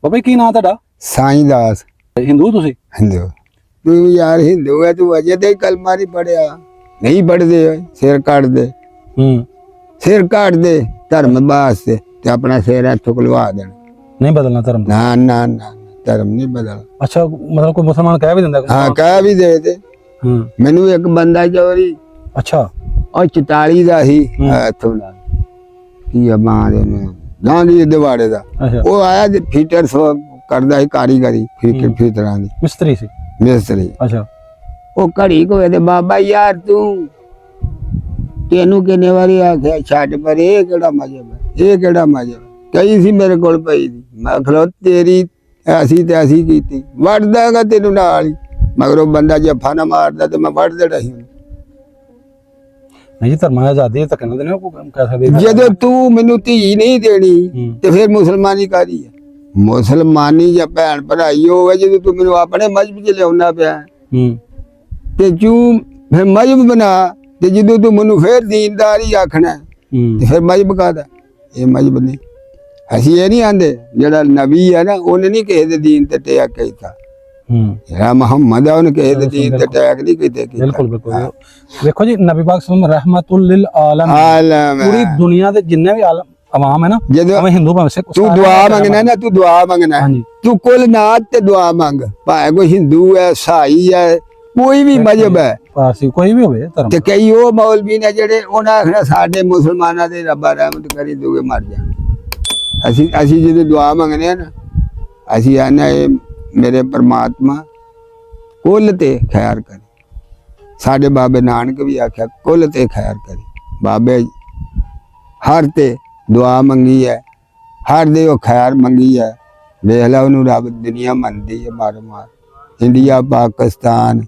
ਬਾਬਾ ਜੀ ਕੀ ਨਾਂ ਤੁਹਾਡਾ? ਸਾਈਂ ਦਾਸ। ਹਿੰਦੂ ਤੁਸੀਂ? ਹਿੰਦੂ। ਤੂੰ ਯਾਰ ਹਿੰਦੂ ਹੈ, ਤੂੰ ਅਜੇ ਤੇ ਕਲਮਾ ਨਹੀਂ ਪੜਿਆ। ਨਹੀਂ ਪੜਦੇ ਸਿਰ ਕੱਟ ਦੇ, ਸਿਰ ਕੱਟ ਦੇ ਧਰਮ ਵਾਸਤੇ ਤੇ ਆਪਣਾ ਸਿਰ ਇੱਥੋਂ ਖੁਲਵਾ ਦੇਣਾ। ਨਹੀਂ ਬਦਲਣਾ ਧਰਮ? ਨਾ ਨਾ ਨਾ, ਧਰਮ ਨਹੀਂ ਬਦਲਣਾ। ਅੱਛਾ, ਮਤਲਬ ਕੋਈ ਮੁਸਲਮਾਨ ਕਹਿ ਵੀ ਦਿੰਦਾ? ਹਾਂ ਕਹਿ ਵੀ ਦੇ ਤੇ। ਮੈਨੂੰ ਇੱਕ ਬੰਦਾ ਚੋਰੀ, ਅੱਛਾ, ਉਹ 44 ਦਾ ਸੀ ਇੱਥੋਂ ਦਾ, ਕੀ ਆ ਮਾਂ ਦੇ ਨੂੰ ਗਾਂਧੀ ਦਿਵਾੜੇ ਦਾ। ਉਹ ਆਇਆ ਤੇ ਫੀਟਰ ਕਰਦਾ ਸੀ, ਕਾਰੀਗਰੀ ਫੀਟਰਾਂ ਦੀ, ਮਿਸਤਰੀ ਸੀ। ਮਿਸਤਰੀ। ਅੱਛਾ। ਉਹ ਘੜੀ ਕੋਏ ਤੇ ਬਾਬਾ ਯਾਰ ਤੂੰ ਤੈਨੂੰ ਕਿੰਨੇ ਵਾਰੀ ਆਖਿਆ ਛੱਡ ਪਰ ਇਹ ਕਿਹੜਾ ਮਜ਼ਹਬ ਹੈ, ਇਹ ਕਿਹੜਾ ਮਜ਼ਹਬ? ਕਈ ਸੀ ਮੇਰੇ ਕੋਲ ਪਈ ਦੀ। ਮੈਂ ਖਲੋ ਤੇਰੀ ਐਸੀ ਤੇ ਐਸੀ ਕੀਤੀ, ਵੜ ਦਾਂਗਾ ਤੈਨੂੰ ਨਾਲ ਹੀ। ਮਗਰ ਉਹ ਬੰਦਾ ਜੱਫਾ ਨਾ ਮਾਰਦਾ ਤੇ ਮੈਂ ਵੜ ਦੇਣਾ ਸੀ। ਨਹੀਂ ਜੀ, ਧਰਮਾਂ ਦੀ ਆਜ਼ਾਦੀ ਧੱਕੇ ਨਾਲ ਦੇਣੇ ਕੋਈ ਕਹਿ ਸਕਦੇ? ਜਦੋਂ ਤੂੰ ਮੈਨੂੰ ਧੀ ਨਹੀਂ ਦੇਣੀ ਤੇ ਫਿਰ ਮੁਸਲਮਾਨੀ ਕਾਹਦੀ ਹੈ? ਮੁਸਲਮਾਨੀ ਜਾਂ ਭੈਣ ਭਰਾਈ ਹੋਵੇ, ਜਦੋਂ ਤੂੰ ਮੈਨੂੰ ਆਪਣੇ ਮਜ਼ਹਬ 'ਚ ਲਿਆਉਣਾ ਪਿਆ ਤੇ ਤੂੰ ਫਿਰ ਮਜ਼ਹਬ ਬਣਾ, ਤੇ ਜਦੋਂ ਤੂੰ ਮੈਨੂੰ ਫਿਰ ਦੀਨਦਾਰ ਹੀ ਆਖਣਾ ਤੇ ਫਿਰ ਮਜ਼ਹਬ ਕਾਹਦਾ? ਇਹ ਮਜ਼ਹਬ ਨਹੀਂ। ਅਸੀਂ ਇਹ ਨਹੀਂ ਆਂਦੇ, ਜਿਹੜਾ ਨਬੀ ਹੈ ਨਾ ਉਹਨੇ ਨਹੀਂ ਕਿਸੇ ਦੇ ਦੀਨ ਤੇ ਟੈਕ ਕੀਤਾ। ਜਿਹੜਾ ਮੁਹੰਮਦ ਹੈ ਉਹਨੇ ਕਿਸੇ ਦੇ ਦੀਨ ਤੇ ਟੈਕ ਨਹੀਂ ਕੀਤੇ। ਬਿਲਕੁਲ ਬਿਲਕੁਲ। ਵੇਖੋ ਜੀ, ਨਬੀ ਪਾਕ ਸੱਲੱਲਾਹੁ ਅਲੈਹਿ ਰਹਿਮਤੁਲ ਲਿਲ ਆਲਮ, ਪੂਰੀ ਦੁਨੀਆ ਦੇ ਜਿੰਨੇ ਵੀ ਆਵਾਮ ਹੈ ਨਾ, ਭਾਵੇਂ ਹਿੰਦੂ ਭਾਵੇਂ ਸਿੱਖ, ਤੂੰ ਦੁਆ ਮੰਗਣਾ ਨਾ, ਤੂੰ ਦੁਆ ਮੰਗਣਾ, ਤੂੰ ਕੁੱਲ ਨਾਤ ਤੇ ਦੁਆ ਮੰਗ। ਭਾਵੇਂ ਕੋਈ ਹਿੰਦੂ ਹੈ, ਸਾਈ ਹੈ, ਕੋਈ ਵੀ ਮਜ਼ਹਬ ਹੈ, ਪਾਰਸੀ ਕੋਈ ਵੀ ਹੋਵੇ ਧਰਮ। ਤੇ ਕਈ ਉਹ ਮੌਲਵੀ ਨੇ ਜਿਹੜੇ ਉਹਨਾਂ ਆਖਣਾ ਸਾਡੇ ਮੁਸਲਮਾਨਾਂ ਦੇ ਰੱਬਾ ਰਹਿਮਤ ਕਰੀ ਦੂਗੇ ਮਰ ਜਾਣ। ਅਸੀਂ ਜਦੋਂ ਦੁਆ ਮੰਗਦੇ ਆ ਨਾ, ਅਸੀਂ ਆਨਾ ਇਹ ਮੇਰੇ ਪਰਮਾਤਮਾ ਕੁੱਲ ਤੇ ਖੈਰ ਕਰੇ। ਸਾਡੇ ਬਾਬੇ ਨਾਨਕ ਵੀ ਆਖਿਆ ਕੁੱਲ ਤੇ ਖੈਰ ਕਰੇ। ਬਾਬੇ ਹਰ ਤੇ ਦੁਆ ਮੰਗੀ ਹੈ, ਹਰ ਦੇ ਉਹ ਖੈਰ ਮੰਗੀ ਹੈ। ਵੇਖ ਲਾ ਉਹਨੂੰ ਰੱਬ ਦੁਨੀਆ ਮੰਨਦੀ ਹੈ ਮਾਰ ਮਾਰ। ਇੰਡੀਆ, ਪਾਕਿਸਤਾਨ,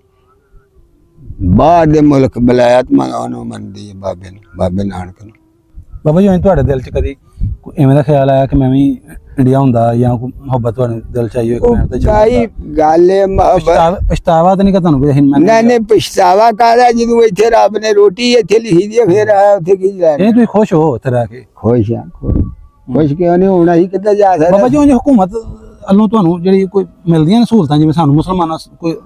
ਬਾਹਰ ਦੇ ਮੁਲਕ ਬਲਾਇਤ ਉਹਨੂੰ ਮੰਨਦੀ ਹੈ ਬਾਬੇ ਨੂੰ, ਬਾਬੇ ਨਾਨਕ ਨੂੰ। ਬਾਬਾ ਜੀ, ਤੁਹਾਡੇ ਦਿਲ 'ਚ ਕਦੀ ਇਵੇਂ ਦਾ ਖਿਆਲ ਆਇਆ ਕਿ ਮੈਂ ਵੀ ਇੰਡੀਆ ਹੁੰਦਾ, ਜਾਂ ਕੋਈ ਮੁਹੱਬਤ ਤੁਹਾਡੇ ਦਿਲ 'ਚ ਆਈ ਹੋਵੇ? ਕਾਈ ਗੱਲ ਹੈ ਮੁਹੱਬਤ। ਪਛਤਾਵਾ ਤਾਂ ਨਹੀਂ ਕਿ ਤੁਹਾਨੂੰ ਵੀ? ਨਹੀਂ ਪਛਤਾਵਾ ਕਾਹਦਾ, ਜਦੋਂ ਇੱਥੇ ਰੱਬ ਨੇ ਰੋਟੀ ਇੱਥੇ ਲਿਖੀ ਦੀ ਫਿਰ ਆਇਆ ਉੱਥੇ ਕੀ ਲੈਣਾ? ਇਹ ਤੁਸੀਂ ਖੁਸ਼ ਹੋ ਉੱਥੇ ਰਹਿ ਕੇ? ਖੁਸ਼ ਆ। ਖੁਸ਼ ਕਿਉਂ ਨਹੀਂ ਹੋਣਾ? ਸੀ ਕਿੱਥੇ ਜਾ ਸਕਦਾ? ਬਾਬਾ ਜੀ, ਉਹ ਹਕੂਮਤ ਵੱਲੋਂ ਤੁਹਾਨੂੰ ਜਿਹੜੀ ਕੋਈ ਮਿਲਦੀਆਂ ਨੇ ਸਹੂਲਤਾਂ, ਜਿਵੇਂ ਸਾਨੂੰ ਮੁਸਲਮਾਨਾਂ ਕੋਈ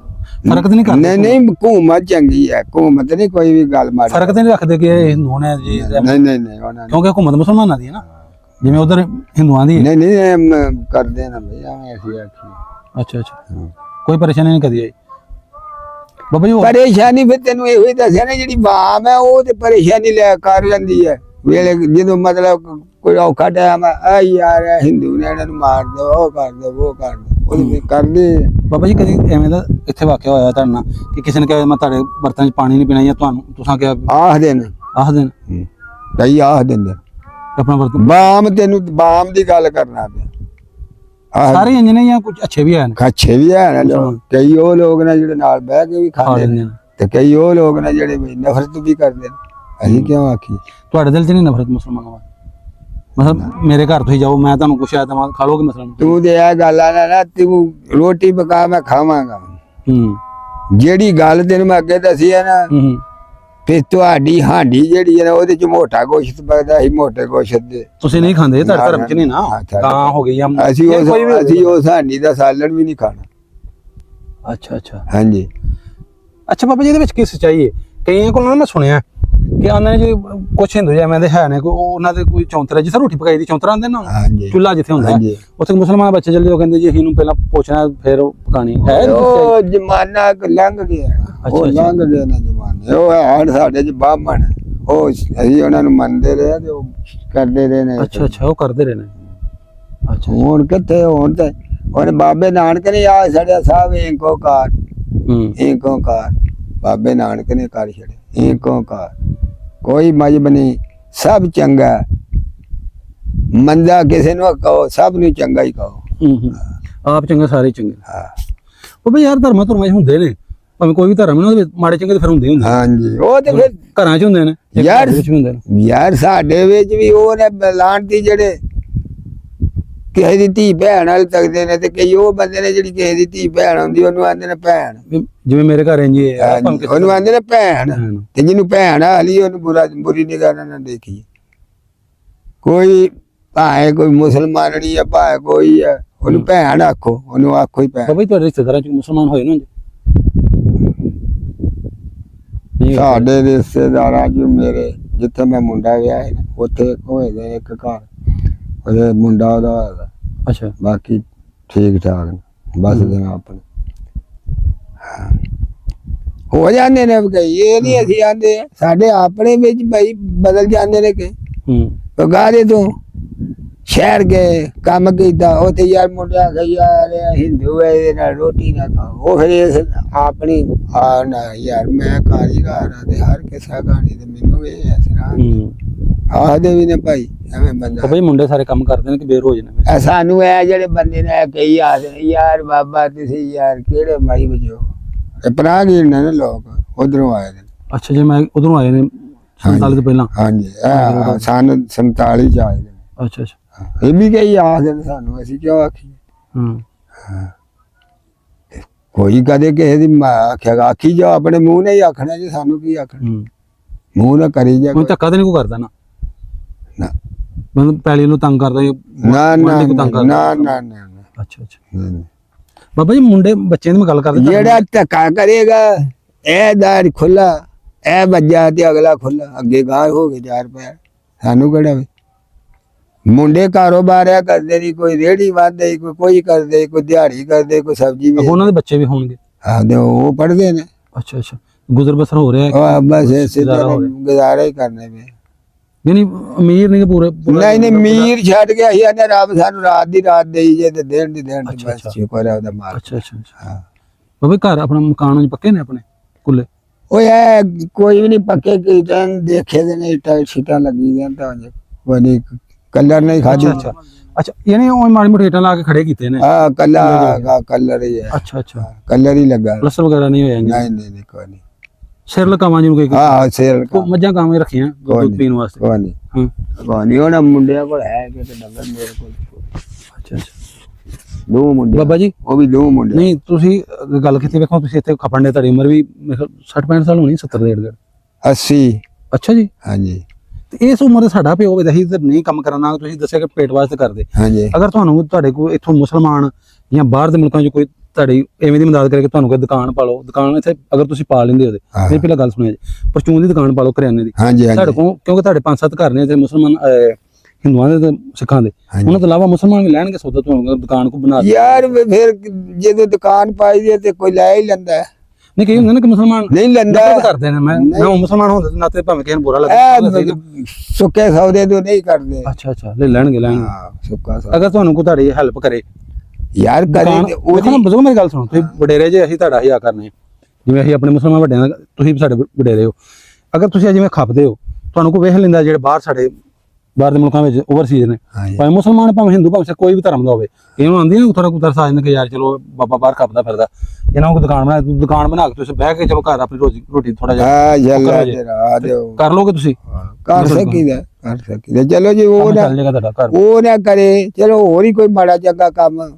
ਫਰਕ ਤਾਂ ਨਹੀਂ ਕਰਦੇ? ਨਹੀਂ ਹਕੂਮਤ ਚੰਗੀ ਹੈ, ਹਕੂਮਤ ਨਹੀਂ ਕੋਈ ਵੀ ਗੱਲ ਮਾਰੀ। ਫਰਕ ਤਾਂ ਨਹੀਂ ਰੱਖਦੇ ਕਿ ਇਹ ਹਿੰਦੂ ਨੇ ਜੀ? ਨਹੀਂ, ਕਿਉਂਕਿ ਹਕੂਮਤ ਮੁਸਲਮਾਨਾਂ ਦੀ ਹੈ ਨਾ, ਜਿਵੇਂ ਉਧਰ ਹਿੰਦੂਆਂ ਦੀ। ਨਹੀਂ ਕਰਦੇ ਨਾ ਬਈ ਐਵੇਂ ਅਸੀਂ ਆਖੀ। ਅੱਛਾ ਅੱਛਾ। ਕੋਈ ਪਰੇਸ਼ਾਨੀ ਨਹੀਂ ਕਦੀ ਆਈ ਬਾਬਾ ਜੀ? ਪਰੇਸ਼ਾਨੀ ਫਿਰ ਤੈਨੂੰ ਇਹੋ ਹੀ ਦੱਸਿਆ ਨਾ, ਜਿਹੜੀ ਬਾਮ ਹੈ ਉਹ ਤੇ ਪਰੇਸ਼ਾਨੀ ਲੈ ਕਰ ਜਾਂਦੀ ਹੈ ਵੇਲੇ, ਜਦੋਂ ਮਤਲਬ ਕੋਈ ਔਖਾ ਟਾਈਮ ਆ ਯਾਰ ਹਿੰਦੂ ਨੇ ਇਹਨਾਂ ਨੂੰ ਮਾਰ ਦੋ, ਉਹ ਕਰ ਦੋ, ਉਹ ਕਰ ਦੋ, ਉਹ ਕਰਦੇ। ਬਾਬਾ ਜੀ, ਕਦੀ ਐਵੇਂ ਦਾ ਇੱਥੇ ਵਾਕਿਆ ਹੋਇਆ ਤੁਹਾਡੇ ਨਾਲ ਕਿ ਕਿਸੇ ਨੇ ਕਿਹਾ ਮੈਂ ਤੁਹਾਡੇ ਬਰਤਨ 'ਚ ਪਾਣੀ ਨਹੀਂ ਪੀਣਾ, ਜਾਂ ਤੁਹਾਨੂੰ ਤੁਸੀਂ ਕਿਹਾ? ਆਖ ਦੇਣ ਕਈ ਆਖ ਦਿੰਦੇ ਆਪਣਾ ਬਰਤਨ। ਬਾਮ ਤੈਨੂੰ ਬਾਮ ਦੀ ਗੱਲ ਕਰਨਾ ਪਿਆ। ਸਾਰੇ ਇੰਜ ਨੇ ਜਾਂ ਕੁਝ ਅੱਛੇ ਵੀ ਹਨ? ਅੱਛੇ ਵੀ ਹੈ ਨਾ, ਕਈ ਉਹ ਲੋਕ ਨੇ ਜਿਹੜੇ ਨਾਲ ਬਹਿ ਕੇ ਵੀ ਖਾਂਦੇ ਨੇ, ਤੇ ਕਈ ਉਹ ਲੋਕ ਨੇ ਜਿਹੜੇ ਨਫ਼ਰਤ ਵੀ ਕਰਦੇ ਨੇ। ਅਸੀਂ ਕਿਉਂ ਆਖੀ? ਤੁਹਾਡੇ ਦਿਲ 'ਚ ਨਹੀਂ ਨਫ਼ਰਤ ਮੁਸਲਮਾਨਾਂ ਵੱਲ? ਮਤਲਬ ਮੇਰੇ ਘਰ ਤੁਸੀਂ ਜਾਓ, ਮੈਂ ਤੁਹਾਨੂੰ ਕੁਛ ਆਇਆ ਤਾਂ ਖਾ ਲੋਗੇ ਮਸਲਾ? ਤੂੰ ਤੇ ਇਹ ਗੱਲ ਆ ਨਾ, ਤੂੰ ਰੋਟੀ ਪਕਾ ਮੈਂ ਖਾਵਾਂਗਾ। ਜਿਹੜੀ ਗੱਲ ਤੈਨੂੰ ਮੈਂ ਅੱਗੇ ਦੱਸੀ ਹੈ ਨਾ, ਫਿਰ ਤੁਹਾਡੀ ਹਾਂਡੀ ਜਿਹੜੀ ਹੈ ਨਾ ਉਹਦੇ 'ਚ ਮੋਟਾ ਗੋਸ਼ਤ ਪਕਦਾ ਸੀ, ਮੋਟੇ ਗੋਸ਼ਤ ਦੇ। ਤੁਸੀਂ ਨਹੀਂ ਖਾਂਦੇ? ਤੁਹਾਡੇ ਧਰਮ 'ਚ ਨਹੀਂ ਨਾ ਤਾਂ ਹੋ ਗਈ? ਅਸੀਂ ਉਸ ਹਾਂਡੀ ਦਾ ਸਾਲਣ ਵੀ ਨਹੀਂ ਖਾਣਾ। ਅੱਛਾ ਅੱਛਾ। ਹਾਂਜੀ। ਅੱਛਾ ਬਾਬਾ ਜੀ, ਇਹਦੇ ਵਿੱਚ ਕੀ ਸੱਚਾਈ ਹੈ? ਕਈਆਂ ਕੋਲੋਂ ਮੈਂ ਸੁਣਿਆ ਕਿ ਉਹਨਾਂ ਨੇ ਜੀ ਕੁਛ ਹਿੰਦੂ ਜਿਵੇਂ ਦੇ ਹੈ ਨੇ, ਉਹਨਾਂ ਦੇ ਕੋਈ ਚੌਂਤਰਾ, ਜਿੱਥੇ ਰੋਟੀ ਪਕਾਈ ਦੀ ਚੌਂਤਰਾ ਆਉਂਦੇ ਨਾ, ਚੁੱਲ੍ਹਾ ਜਿੱਥੇ ਹੁੰਦਾ, ਉੱਥੇ ਮੁਸਲਮਾਨ ਬੱਚੇ ਜਲਦੀ ਉਹ ਕਹਿੰਦੇ ਜੀ ਅਸੀਂ ਇਹਨੂੰ ਪਹਿਲਾਂ ਪੁੱਛਣਾ ਫਿਰ ਪਕਾਣੀ ਹੈ। ਉਹ ਜ਼ਮਾਨਾ ਲੰਘ ਗਿਆ, ਉਹ ਲੰਘ ਗਿਆ ਨਾ ਜ਼ਮਾਨਾ। ਉਹ ਹਣ ਸਾਡੇ 'ਚ ਬਾਹਮਣ, ਉਹ ਅਸੀਂ ਉਹਨਾਂ ਨੂੰ ਮੰਨਦੇ ਰਹੇ ਤੇ ਉਹ ਕਰਦੇ ਰਹੇ ਨੇ। ਅੱਛਾ ਅੱਛਾ, ਉਹ ਕਰਦੇ ਰਹੇ ਨੇ। ਅੱਛਾ, ਹੁਣ ਕਿੱਥੇ? ਹੁਣ ਤੇ ਉਹਨੇ ਬਾਬੇ ਨਾਨਕ ਨੇ ਆ ਛੜਿਆ ਸਾਹਿਬ ਏਕੋ ਕਾਰ, ਏਕੋ ਕਾਰ। ਬਾਬੇ ਨਾਨਕ ਨੇ ਕਰ ਛੜਿਆ ਏਕੋ ਕਾਰ, ਕੋਈ ਮਜ਼ਹਬ ਨਹੀਂ, ਸਭ ਚੰਗਾ। ਮੰਦਾ ਕਿਸੇ ਨੂੰ ਕਹੋ, ਸਭ ਨੂੰ ਚੰਗਾ ਹੀ ਕਹੋ। ਆਪ ਚੰਗਾ, ਸਾਰੇ ਚੰਗੇ। ਹਾਂ। ਉਹ ਬਈ ਯਾਰ ਧਰਮਾਂ ਹੁੰਦੇ ਨੇ, ਭਾਵੇਂ ਕੋਈ ਵੀ ਧਰਮ ਨੇ, ਉਹਦੇ ਮਾੜੇ ਚੰਗੇ ਫਿਰ ਹੁੰਦੇ ਹੁੰਦੇ। ਹਾਂਜੀ, ਉਹ ਤੇ ਫਿਰ ਘਰਾਂ 'ਚ ਹੁੰਦੇ ਨੇ ਯਾਰ ਸਾਡੇ ਵਿੱਚ ਵੀ ਉਹ ਨੇ ਲਾਂਟੀ ਜਿਹੜੇ ਕਿਸੇ ਦੀ ਧੀ ਭੈਣ ਵਾਲੇ ਤੱਕਦੇ ਨੇ, ਤੇ ਕਈ ਉਹ ਬੰਦੇ ਨੇ ਜਿਹੜੀ ਕਿਸੇ ਦੀ ਧੀ ਭੈਣ ਹੁੰਦੀ ਉਹਨੂੰ ਆਂਦੇ ਨੇ ਭੈਣ। ਜਿਵੇਂ ਮੇਰੇ ਘਰ ਇੰਜ ਹੀ ਹੈ, ਉਹਨੂੰ ਆਂਦੇ ਨੇ ਭੈਣ, ਤੇ ਜਿਹਨੂੰ ਭੈਣ ਹਾਲੀ ਉਹਨੂੰ ਬੁਰੀ ਨਿਗਾਹ ਨਾਲ ਦੇਖੀ। ਕੋਈ ਭਾਵੇਂ ਕੋਈ ਮੁਸਲਮਾਨ ਨਹੀਂ ਹੈ, ਭਾਵੇਂ ਕੋਈ ਹੈ, ਉਹਨੂੰ ਭੈਣ ਆਖੋ, ਉਹਨੂੰ ਆਖੋ ਹੀ ਭੈਣ। ਬਾਬਾ ਜੀ ਤੁਹਾਡੇ ਰਿਸ਼ਤੇਦਾਰਾਂ ਚ ਮੁਸਲਮਾਨ ਹੋਏ ਨਾ ਜੀ? ਸਾਡੇ ਰਿਸ਼ਤੇਦਾਰਾਂ ਚ ਮੇਰੇ ਜਿੱਥੇ ਮੈਂ ਮੁੰਡਾ ਵਿਆਹ ਹੈ ਉੱਥੇ ਹੋਏ ਦੇ ਇੱਕ ਘਰ, ਉਹਦੇ ਮੁੰਡਾ ਉਹਦਾ ਹੋਇਆ। ਅੱਛਾ, ਬਾਕੀ ਠੀਕ ਠਾਕ ਨੇ, ਬਸ ਦੇਣਾ ਆਪਣੇ ਹੋ ਜਾਂਦੇ ਨੇ ਕਈ, ਇਹ ਨਹੀਂ ਅਸੀਂ ਆਂਦੇ ਸਾਡੇ ਆਪਣੇ ਵਿੱਚ ਭਾਈ ਬਦਲ ਜਾਂਦੇ ਨੇ ਕਿ ਗਾਰੇ ਤੋਂ ਸ਼ਹਿਰ ਗਏ ਕੰਮ ਕੀਤਾ, ਉੱਥੇ ਯਾਰ ਮੁੰਡਾ ਗਿਆ ਯਾਰ ਹਿੰਦੂ ਹੈ ਇਹਦੇ ਨਾਲ ਰੋਟੀ ਨਾ ਖਾਓ, ਉਹ ਫਿਰ ਆਪਣੀ ਆ ਨਾ ਯਾਰ ਮੈਂ ਕਾਰੀਗਰ ਆ ਤੇ ਹਰ ਕਿਸੇ ਕਹਾਣੀ ਤੇ ਮੈਨੂੰ ਇਹ ਅਸਰਾ ਆਖਦੇ ਵੀ ਨੇ ਭਾਈ ਐਵੇਂ ਬੰਦਾ। ਭਾਈ ਮੁੰਡੇ ਸਾਰੇ ਕੰਮ ਕਰਦੇ ਨੇ ਕਿ ਬੇਰੋਜ਼ ਨੇ? ਸਾਨੂੰ ਇਹ ਜਿਹੜੇ ਬੰਦੇ ਨੇ ਕਈ ਆਖਦੇ ਯਾਰ ਬਾਬਾ ਤੁਸੀਂ ਯਾਰ ਕਿਹੜੇ ਮਾਈ ਵਜੋ ਪਰਾਗੀਰ ਨੇ ਨਾ ਲੋਕ ਉਧਰੋਂ ਆਏ ਨੇ। ਅੱਛਾ ਜੀ, ਮੈਂ ਉਧਰੋਂ ਆਏ ਨੇ 47 ਤੋਂ ਪਹਿਲਾਂ? ਹਾਂਜੀ ਸਨ 47 ਚ ਆਏ ਨੇ। ਅੱਛਾ ਅੱਛਾ, ਇਹ ਵੀ ਕਈ ਆਖਦੇ ਨੇ ਸਾਨੂੰ, ਅਸੀਂ ਕਿਉਂ ਆਖੀਏ? ਕੋਈ ਕਦੇ ਕਿਸੇ ਦੀ ਆਖਿਆ ਆਖੀ ਜਾ ਆਪਣੇ ਮੂੰਹ ਨੇ ਹੀ ਆਖਣਾ ਜੀ, ਸਾਨੂੰ ਕੀ ਆਖਣਾ, ਮੂੰਹ ਨਾ ਕਰੀ ਜਾ। ਕੋਈ ਧੱਕਾ ਤੇ ਨਹੀਂ ਕੋਈ ਕਰਦਾ ਨਾ? ਨਾ ਮੈਨੂੰ ਪੈਲੀ ਨੂੰ ਤੰਗ ਕਰਦਾ ਨਾ ਨਾ ਨਾ ਨਾ। ਅੱਛਾ ਅੱਛਾ ਬਾਬਾ ਜੀ, ਮੁੰਡੇ ਬੱਚਿਆਂ ਦੀ ਮੈਂ ਗੱਲ ਕਰਦਾ, ਜਿਹੜਾ ਧੱਕਾ ਕਰੇਗਾ ਇਹ ਦਾਰ ਖੁੱਲਾ, ਇਹ ਵੱਜਾ ਤੇ ਅਗਲਾ ਖੁੱਲਾ, ਅੱਗੇ ਗਾਹ ਹੋ ਗਏ 4 ਪੈਰ। ਸਾਨੂੰ ਕਿਹੜਾ ਵੇ ਮੁੰਡੇ ਕਾਰੋਬਾਰ ਆ ਕਰਦੇ ਨਹੀਂ, ਕੋਈ ਰੇਹੜੀ ਵਾਦੇ, ਕੋਈ ਕਰਦੇ, ਕੋਈ ਦਿਹਾੜੀ ਕਰਦੇ, ਕੋਈ ਸਬਜ਼ੀ ਵੀ। ਉਹਨਾਂ ਦੇ ਬੱਚੇ ਵੀ ਹੋਣਗੇ? ਹਾਂ ਉਹ ਪੜ੍ਹਦੇ ਨੇ। ਅੱਛਾ ਅੱਛਾ, ਗੁਜ਼ਰ ਬਸਰ ਹੋ ਰਿਹਾ ਹੈ? ਬਸ ਇਸੇ ਤਰ੍ਹਾਂ ਗੁਜ਼ਾਰਾ ਹੀ ਕਰਨੇ ਪਏ। ਨਹੀਂ ਅਮੀਰ ਨਹੀਂ ਪੂਰੇ? ਨਹੀਂ ਅਮੀਰ ਛੱਡ ਗਿਆ ਹੀ ਨੇ, ਰੱਬ ਸਾਨੂੰ ਰਾਤ ਦੀ ਰਾਤ ਦੇਈ ਜੇ ਤੇ ਦੇਣ ਦੀ ਦੇਣ ਦੀ, ਬਸ ਸ਼ੁਕਰ ਹੈ ਉਹਦਾ ਮਾਰ। ਅੱਛਾ ਅੱਛਾ ਹਾਂ ਬਾਬਾ, ਘਰ ਆਪਣਾ ਮਕਾਨ ਪੱਕੇ ਨੇ ਆਪਣੇ ਕੁੱਲੇ? ਉਹ ਇਹ ਕੋਈ ਵੀ ਨਹੀਂ ਪੱਕੇ ਕੀਤੇ, ਦੇਖੇ ਦੇ ਨੇ ਇੱਟਾਂ ਛਿੱਟਾਂ ਲੱਗੀ ਦੀਆਂ ਤਾਂ ਕੋਈ ਕਲਰ ਨਹੀਂ ਖਾਦੀ। ਅੱਛਾ ਅੱਛਾ, ਯਾਨੀ ਉਹ ਮਾੜੀ ਮੋਟੀ ਇੱਟਾਂ ਲਾ ਕੇ ਖੜੇ ਕੀਤੇ ਨੇ? ਹਾਂ ਕਲਰ ਹੀ ਹੈ। ਅੱਛਾ ਅੱਛਾ, ਕਲਰ ਹੀ ਲੱਗਾ, ਪਲਸਟਰ ਵਗੈਰਾ ਨਹੀਂ ਹੋਇਆ? ਨਹੀਂ ਨਹੀਂ ਕੋਈ ਨਹੀਂ। ਸਿਰ ਲਕਾਵਾਂ ਜਿਹਨੂੰ ਕੋਈ? ਹਾਂ ਸਿਰ ਮੱਝਾਂ ਕਾਵੇਂ ਰੱਖੀਆਂ ਦੁੱਧ ਪੀਣ ਵਾਸਤੇ? ਕੋਈ ਨਹੀਂ ਕੋਈ ਨਹੀਂ, ਉਹਨਾਂ ਮੁੰਡਿਆਂ ਕੋਲ ਹੈ ਕਿ ਡੰਗਰ ਮੇਰੇ ਕੋਲ। ਅੱਛਾ ਅੱਛਾ, 2 ਮੁੰਡੇ ਬਾਬਾ ਜੀ? ਉਹ ਵੀ 2 ਮੁੰਡੇ। ਨਹੀਂ ਤੁਸੀਂ ਗੱਲ ਕੀਤੀ, ਵੇਖੋ ਤੁਸੀਂ ਇੱਥੇ ਖਪਣ ਦੇ, ਤੁਹਾਡੀ ਉਮਰ ਵੀ 60-65 ਸਾਲ ਹੋਣੀ, 70 ਦੇ ਏੜ 80। ਅੱਛਾ ਜੀ, ਹਾਂਜੀ। ਤੇ ਇਸ ਉਮਰ ਦੇ ਸਾਡਾ ਪਿਓ ਵੀ ਅਸੀਂ ਨਹੀਂ ਕੰਮ ਕਰਨਾ, ਤੁਸੀਂ ਦੱਸਿਆ ਕਿ ਪੇਟ ਵਾਸਤੇ ਕਰਦੇ। ਹਾਂਜੀ। ਅਗਰ ਤੁਹਾਨੂੰ ਤੁਹਾਡੇ ਕੋਲ ਇੱਥੋਂ ਮੁਸਲਮਾਨ ਜਾਂ ਬਾਹਰ ਦੇ ਮੁਲਕਾਂ 'ਚ ਕੋਈ ਤੁਹਾਡੀ ਐਵੇਂ ਦੀ ਮਦਦ ਕਰਕੇ ਤੁਹਾਨੂੰ ਕੋਈ ਦੁਕਾਨ ਪਾ ਲਓ, ਦੁਕਾਨ ਇੱਥੇ ਅਗਰ ਤੁਸੀਂ ਪਾ ਲੈਂਦੇ ਉਹਦੇ, ਫਿਰ ਪਹਿਲਾਂ ਗੱਲ ਸੁਣਿਆ ਜੀ, ਪਰਚੂਨ ਦੀ ਦੁਕਾਨ ਪਾ ਲਓ ਕਰਿਆਨੇ ਦੀ। ਤੁਹਾਡੇ ਕੋਲ ਕਿਉਂਕਿ ਤੁਹਾਡੇ 5-7 ਘਰ ਨੇ ਇੱਥੇ ਮੁਸਲਮਾਨ ਹਿੰਦੂਆਂ ਦੇ ਤੇ ਸਿੱਖਾਂ ਦੇ, ਉਹਨਾਂ ਤੋਂ ਇਲਾਵਾ ਮੁਸਲਮਾਨ ਵੀ ਲੈਣਗੇ ਸੌਦਾ ਤੁਹਾਨੂੰ ਦੁਕਾਨ ਕੋ ਬਣਾ ਯਾਰ। ਫਿਰ ਜਦੋਂ ਦੁਕਾਨ ਪਾਈ ਦੀ ਤੇ ਕੋਈ ਲੈ ਹੀ ਲੈਂਦਾ। ਨਹੀਂ ਕਹੀ ਹੁੰਦਾ ਨਾ ਕਿ ਮੁਸਲਮਾਨ ਨਹੀਂ ਲੈਂਦਾ ਕਰਦੇ ਨੇ। ਮੈਂ ਮੁਸਲਮਾਨ ਹੋਣ ਦੇ ਨਾਤੇ ਭਾਵੇਂ ਕਿਸੇ ਨੂੰ ਬੁਰਾ ਲੱਗੇ, ਸੁੱਕੇ ਸੌਦੇ ਤੋਂ ਨਹੀਂ ਕਰਦੇ। ਅੱਛਾ ਅੱਛਾ, ਲੈ ਲੈਣਗੇ ਸੁੱਕਾ ਅਗਰ ਤੁਹਾਨੂੰ ਕੋਈ ਤੁਹਾਡੀ ਹੈਲਪ ਕਰੇ ਯਾਰ ਕਰੇ। ਉਹਦੀ ਬਜ਼ੁਰਗ ਮੇਰੀ ਗੱਲ ਸੁਣੋ, ਤੁਸੀਂ ਵਡੇਰੇ ਜੇ, ਅਸੀਂ ਤੁਹਾਡਾ ਹਿਆ ਕਰਨੇ, ਜਿਵੇਂ ਅਸੀਂ ਆਪਣੇ ਮੁਸਲਮਾਨ ਵੱਡਿਆਂ ਦਾ, ਤੁਸੀਂ ਵੀ ਸਾਡੇ ਵਡੇਰੇ ਹੋ। ਅਗਰ ਤੁਸੀਂ ਜਿਵੇਂ ਖਪਦੇ ਹੋ, ਤੁਹਾਨੂੰ ਕੋਈ ਵੇਖ ਲੈਂਦਾ ਜਿਹੜੇ ਬਾਹਰ ਸਾਡੇ ਬਾਹਰ ਦੇ ਮੁਲਕਾਂ ਵਿੱਚ ਓਵਰਸੀਜ਼ ਨੇ, ਭਾਵੇਂ ਮੁਸਲਮਾਨ ਭਾਵੇਂ ਹਿੰਦੂ ਭਾਵੇਂ ਕੋਈ ਵੀ ਧਰਮ ਦਾ ਹੋਵੇ, ਇਹਨੂੰ ਆਉਂਦੀ ਨਾ ਥੋੜਾ ਤਰਸ ਆ ਜਾਂਦਾ ਕਿ ਯਾਰ ਚਲੋ ਬਾਬਾ ਬਾਹਰ ਖਪਦਾ ਫਿਰਦਾ, ਇਹਨਾਂ ਨੂੰ ਦੁਕਾਨ ਬਣਾ, ਦੁਕਾਨ ਬਣਾ ਕੇ ਤੁਸੀਂ ਬਹਿ ਕੇ ਚਲੋ ਘਰ ਆਪਣੀ ਰੋਟੀ ਥੋੜਾ ਜਿਹਾ ਕਰ ਲੋਗੇ, ਤੁਸੀਂ ਕਰ ਸਕੀਦਾ ਚਲੋ ਜੀ। ਉਹ ਨਾ ਕਰੇ, ਚਲੋ ਹੋਰ ਹੀ ਕੋਈ ਮਾੜਾ ਚੰਗਾ ਕੰਮ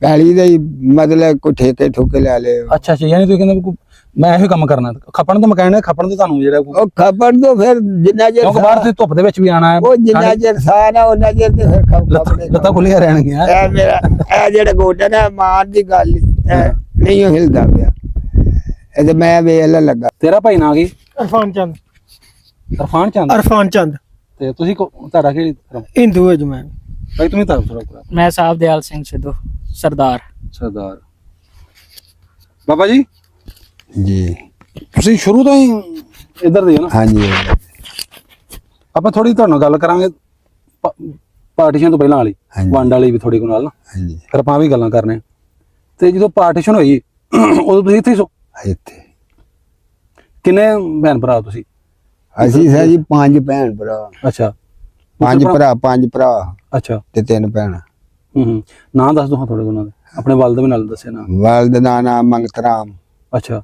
ਪੈਲੀ ਦਾ ਹੀ, ਮਤਲਬ ਕੋਈ ਠੇਕੇ ਠੁਕੇ ਲੈ ਲੇ। ਅੱਛਾ ਅੱਛਾ, ਯਾਨੀ ਤੁਸੀਂ ਕਹਿੰਦੇ ਮੈਂ ਇਹੋ ਕੰਮ ਕਰਨਾ, ਖਪਣ ਤੋਂ ਮੈਂ ਕਹਿਣਾ, ਖਪਣ ਤੋਂ ਤੁਹਾਨੂੰ ਜਿਹੜਾ ਉਹ ਖਪਣ ਤੋਂ ਫਿਰ ਜਿੰਨਾ ਚਿਰ ਬਾਹਰ ਤੇ ਧੁੱਪ ਦੇ ਵਿੱਚ ਵੀ ਆਣਾ ਹੈ, ਉਹ ਜਿੰਨਾ ਚਿਰ ਸਾਹ ਨਾ ਉਹਨਾਂ ਚਿਰ ਤੇ ਫਿਰ ਲੱਤਾਂ ਖੁੱਲੀਆਂ ਰਹਿਣਗੀਆਂ। ਇਹ ਮੇਰਾ ਇਹ ਜਿਹੜਾ ਗੋਡਾ ਨਾ ਮਾਰ ਦੀ ਗੱਲ ਨਹੀਂ ਹਿਲਦਾ ਪਿਆ, ਇਹ ਤੇ ਮੈਂ ਵੇਖ ਲੱਗਾ। ਤੇਰਾ ਭਾਈ ਨਾਂ ਕੀ? ਅਰਫਾਨ ਚੰਦ। ਅਰਫਾਨ ਚੰਦ? ਅਰਫਾਨ ਚੰਦ। ਤੇ ਤੁਸੀਂ ਤੁਹਾਡਾ ਕਿਹੜੀ ਧਰਮ? ਹਿੰਦੂ ਹੈ ਜੀ ਮੈਂ। ਭਾਈ ਤੁਸੀਂ ਧਰਮ ਥੋੜਾ? ਮੈਂ ਸਾਹਿਬ ਦਿਆਲ ਸਿੰਘ ਸਿੱਧੂ, ਸਰਦਾਰ। ਸਰਦਾਰ। ਬਾਬਾ ਜੀ ਜੀ ਤੁਸੀਂ ਸ਼ੁਰੂ ਤੋਂ ਹੀ ਇੱਧਰ ਦੇ ਹੋ ਨਾ? ਹਾਂਜੀ। ਆਪਾਂ ਥੋੜੀ ਤੁਹਾਨੂੰ ਗੱਲ ਕਰਾਂਗੇ ਪਾਰਟੀਸ਼ਨ ਤੋਂ ਪਹਿਲਾਂ ਵਾਲੀ, ਵੰਡ ਵਾਲੀ ਵੀ ਥੋੜੀ ਕੋ ਨਾਲ ਨਾ, ਫਿਰ ਆਪਾਂ ਵੀ ਗੱਲਾਂ ਕਰਨੇ। ਤੇ ਜਦੋਂ ਪਾਰਟੀਸ਼ਨ ਹੋਈ ਉਦੋਂ ਤੁਸੀਂ ਇੱਥੇ ਹੀ ਸੋ? ਇੱਥੇ। ਕਿੰਨੇ ਭੈਣ ਭਰਾ ਤੁਸੀਂ? ਅਸੀਂ ਸਰ ਜੀ 5 ਭੈਣ ਭਰਾ। ਅੱਛਾ, 5 ਭਰਾ ਅੱਛਾ, ਤੇ 3 ਭੈਣਾਂ। ਨਾਂ ਦੱਸ ਦੋ ਹਾਂ ਥੋੜੇ ਉਹਨਾਂ ਦੇ, ਆਪਣੇ ਵਾਲਦ ਵੀ ਨਾਲ ਦੱਸਿਆ ਨਾ। ਵਾਲਦ ਦਾ ਨਾਮ ਮੰਗਤ ਰਾਮ। ਅੱਛਾ।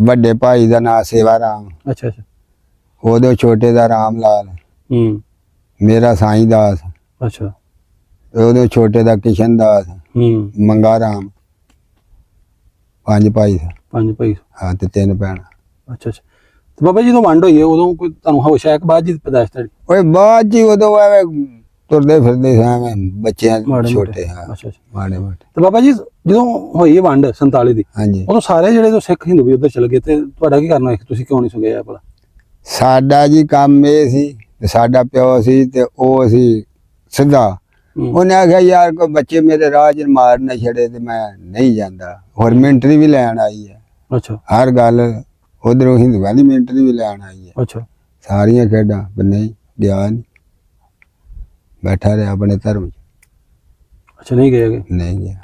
ਵੱਡੇ ਭਾਈ ਦਾ ਨਾਮ ਸੇਵਾ ਰਾਮ। ਅੱਛਾ ਅੱਛਾ। ਉਹਦੇ ਛੋਟੇ ਦਾ ਰਾਮ ਲਾਲ। ਮੇਰਾ ਸਾਈਂ ਦਾਸ। ਅੱਛਾ। ਉਹਦੇ ਛੋਟੇ ਦਾ ਕਿਸ਼ਨ ਦਾਸ। ਮੰਗਾ ਰਾਮ। 5 ਭਾਈ। 5 ਭਾਈ। ਹਾਂ ਤੇ 3 ਭੈਣਾਂ। ਅੱਛਾ ਅੱਛਾ। ਤੇ ਬਾਬਾ ਜੀ ਜਦੋਂ ਵੰਡ ਹੋਈ ਹੈ ਉਦੋਂ ਕੋਈ ਤੁਹਾਨੂੰ ਹੋਸ਼ ਆਇਆ ਕਿ ਬਾਅਦ ਜੀ ਪੈਦਾਇਸ਼ ਤੁਹਾਡੀ? ਓਏ ਬਾਅਦ ਜੀ ਉਦੋਂ ਤੁਰਦੇ ਫਿਰਦੇ ਸਾਂ ਬੱਚਿਆਂ ਮਾੜੇ ਛੋਟੇ ਮੋਟੇ। ਹਾਂ ਅੱਛਾ ਅੱਛਾ। ਮਾੜੇ ਮੋਟੇ ਤੇ ਬਾਬਾ ਜੀ ਜਦੋਂ ਹੋਈ ਇਹ ਵੰਡ 47 ਦੀ, ਹਾਂਜੀ ਉਦੋਂ ਸਾਰੇ ਜਿਹੜੇ ਜੋ ਸਿੱਖ ਹਿੰਦੂ ਵੀ ਉੱਧਰ ਚਲੇ ਗਏ, ਤੇ ਤੁਹਾਡਾ ਕੀ ਕਰਨਾ ਸੀ? ਤੁਸੀਂ ਕਿਉਂ ਨਹੀਂ ਸੁਗਿਆ ਭਲਾ? ਸਾਡਾ ਜੀ ਕੰਮ ਇਹ ਸੀ ਤੇ ਸਾਡਾ ਪਿਓ ਸੀ ਤੇ ਉਹ ਸੀ ਸਿੱਧਾ। ਉਹਨੇ ਆਖਿਆ ਯਾਰ ਕੋਈ ਬੱਚੇ ਮੇਰੇ ਰਾਹ 'ਚ ਮਾਰ ਨਾ ਛੜੇ ਤੇ ਮੈਂ ਨਹੀਂ ਜਾਂਦਾ। ਹੋਰ ਮਿਲਟਰੀ ਵੀ ਲੈਣ ਆਈ ਹੈ, ਅੱਛਾ ਹਰ ਗੱਲ ਉਧਰੋਂ ਹਿੰਦੂਆਂ ਦੀ ਮਿਲਟਰੀ ਵੀ ਲੈਣ ਆਈ ਹੈ, ਅੱਛਾ ਸਾਰੀਆਂ ਖੇਡਾਂ ਪਰ ਨਹੀਂ ਗਿਆ ਨਹੀਂ, ਬੈਠਾ ਰਿਹਾ ਆਪਣੇ ਧਰਮ 'ਚ, ਅੱਛਾ। ਨਹੀਂ ਗਏ ਹੈਗੇ। ਨਹੀਂ ਗਿਆ।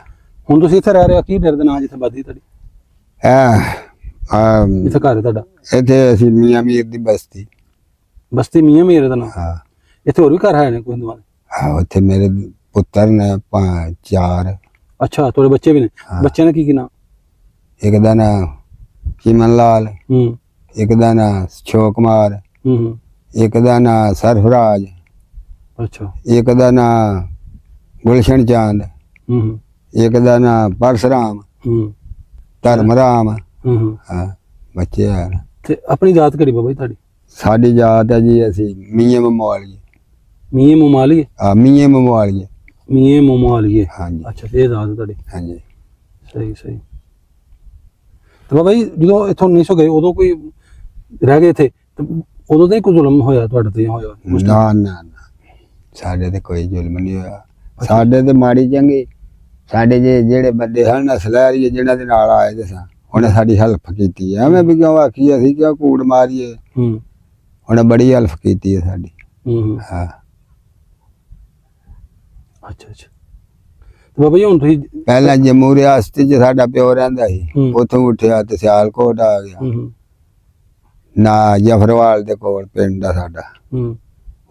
ਹੁਣ ਤੁਸੀਂ ਇੱਥੇ ਰਹਿ ਰਹੇ ਹੋ, ਕੀ ਡਰ ਦੇ ਨਾਂ ਜਿੱਥੇ ਬਾਦੀ ਤੁਹਾਡੀ? ਇੱਥੇ ਘਰ ਹੈ ਤੁਹਾਡਾ? ਇੱਥੇ ਅਸੀਂ ਮੀਆਂ ਮੀਰ ਦੀ ਬਸਤੀ। ਬਸਤੀ ਮੀਆਂ ਮੀਰ ਦਾ ਨਾਂ? ਹਾਂ ਇੱਥੇ ਹੋਰ ਵੀ ਘਰ ਹੈ ਨੇ ਕੋਈ ਹਿੰਦੂਆਂ ਦੇ? ਹਾਂ ਉੱਥੇ ਮੇਰੇ ਪੁੱਤਰ ਨੇ 4। ਅੱਛਾ, ਤੁਹਾਡੇ ਬੱਚੇ ਵੀ ਨੇ? ਹਾਂ। ਬੱਚਿਆਂ ਦਾ ਕੀ ਨਾਂ? ਇੱਕ ਦਾ ਨਾਂ ਚੀਮਨ ਲਾਲ, ਹੂੰ ਇੱਕ ਦਾ ਨਾਂ ਸ਼ੋਕ ਕੁਮਾਰ, ਹੂੰ ਇੱਕ ਦਾ ਨਾਂ ਸਰਫਰਾਜ, ਅੱਛਾ। ਇੱਕ ਦਾ ਨਾਂ ਗੁਲਸ਼ਨ ਚਾਂਦ, ਹੂੰ ਇੱਕ ਦਾ ਨਾਂ ਪਰਸਰਾਮ, ਹੂੰ ਧਰਮਰਾਮ। ਹੂੰ। ਹਾਂ ਬੱਚੇ ਹਨ। ਤੇ ਆਪਣੀ ਜਾਤ ਕਿਹੜੀ ਬਾਬਾ ਜੀ ਤੁਹਾਡੀ? ਸਾਡੀ ਜਾਤ ਹੈ ਜੀ ਅਸੀਂ ਮੀਆਂ ਮਮਵਾਲੀਏ। ਮੀਏ ਮਮਾਲੀਏ? ਹਾਂ ਮੀਆਂ ਮਮਵਾਲੀਏ। ਮੀਏ ਮਮਾਲੀਏ, ਹਾਂਜੀ ਅੱਛਾ। ਇਹ ਜਾਤ ਹੈ ਤੁਹਾਡੀ? ਹਾਂਜੀ। ਸਹੀ ਸਹੀ। ਤੇ ਬਾਬਾ ਜੀ ਜਦੋਂ ਇੱਥੋਂ 1900 ਗਏ ਉਦੋਂ ਕੋਈ ਰਹਿ ਗਏ ਇੱਥੇ, ਤੇ ਉਦੋਂ ਤਾਂ ਹੀ ਕੋਈ ਜ਼ੁਲਮ ਹੋਇਆ ਤੁਹਾਡੇ ਤੇ ਹੋਇਆ? ਨਾ ਨਾ ਨਾ ਸਾਡੇ ਤੇ ਕੋਈ ਜ਼ੁਲਮ ਨਹੀਂ ਹੋਇਆ। ਸਾਡੇ ਤੇ ਮਾੜੀ ਚੰਗੀ ਸਾਡੇ ਜਿਹੜੇ ਬੰਦੇ ਹਨ ਅਸਲੈਰੀ ਜਿਹਨਾਂ ਦੇ ਨਾਲ ਆਏ ਦੇ ਸਾਂ, ਉਹਨੇ ਸਾਡੀ ਹੈਲਪ ਕੀਤੀ ਹੈ। ਐਵੇਂ ਵੀ ਕਿਉਂ ਆਖੀ ਅਸੀਂ ਕਿਉਂ ਕੂੜ ਮਾਰੀਏ, ਹੂੰ ਉਹਨੇ ਬੜੀ ਹੈਲਪ ਕੀਤੀ ਹੈ ਸਾਡੀ। ਹੂੰ ਹਾਂ ਅੱਛਾ ਅੱਛਾ। ਤੇ ਬਾਬਾ ਜੀ ਹੁਣ ਤੁਸੀਂ ਪਹਿਲਾਂ ਜੰਮੂ ਰਿਆਸਤ 'ਚ ਸਾਡਾ ਪਿਓ ਰਹਿੰਦਾ ਸੀ, ਹੂੰ। ਉੱਥੋਂ ਉੱਠਿਆ ਤੇ ਸਿਆਲਕੋਟ ਆ ਗਿਆ। ਹੂੰ ਨਾ ਜਫਰਵਾਲ ਦੇ ਕੋਲ ਪਿੰਡ ਆ ਸਾਡਾ, ਹੂੰ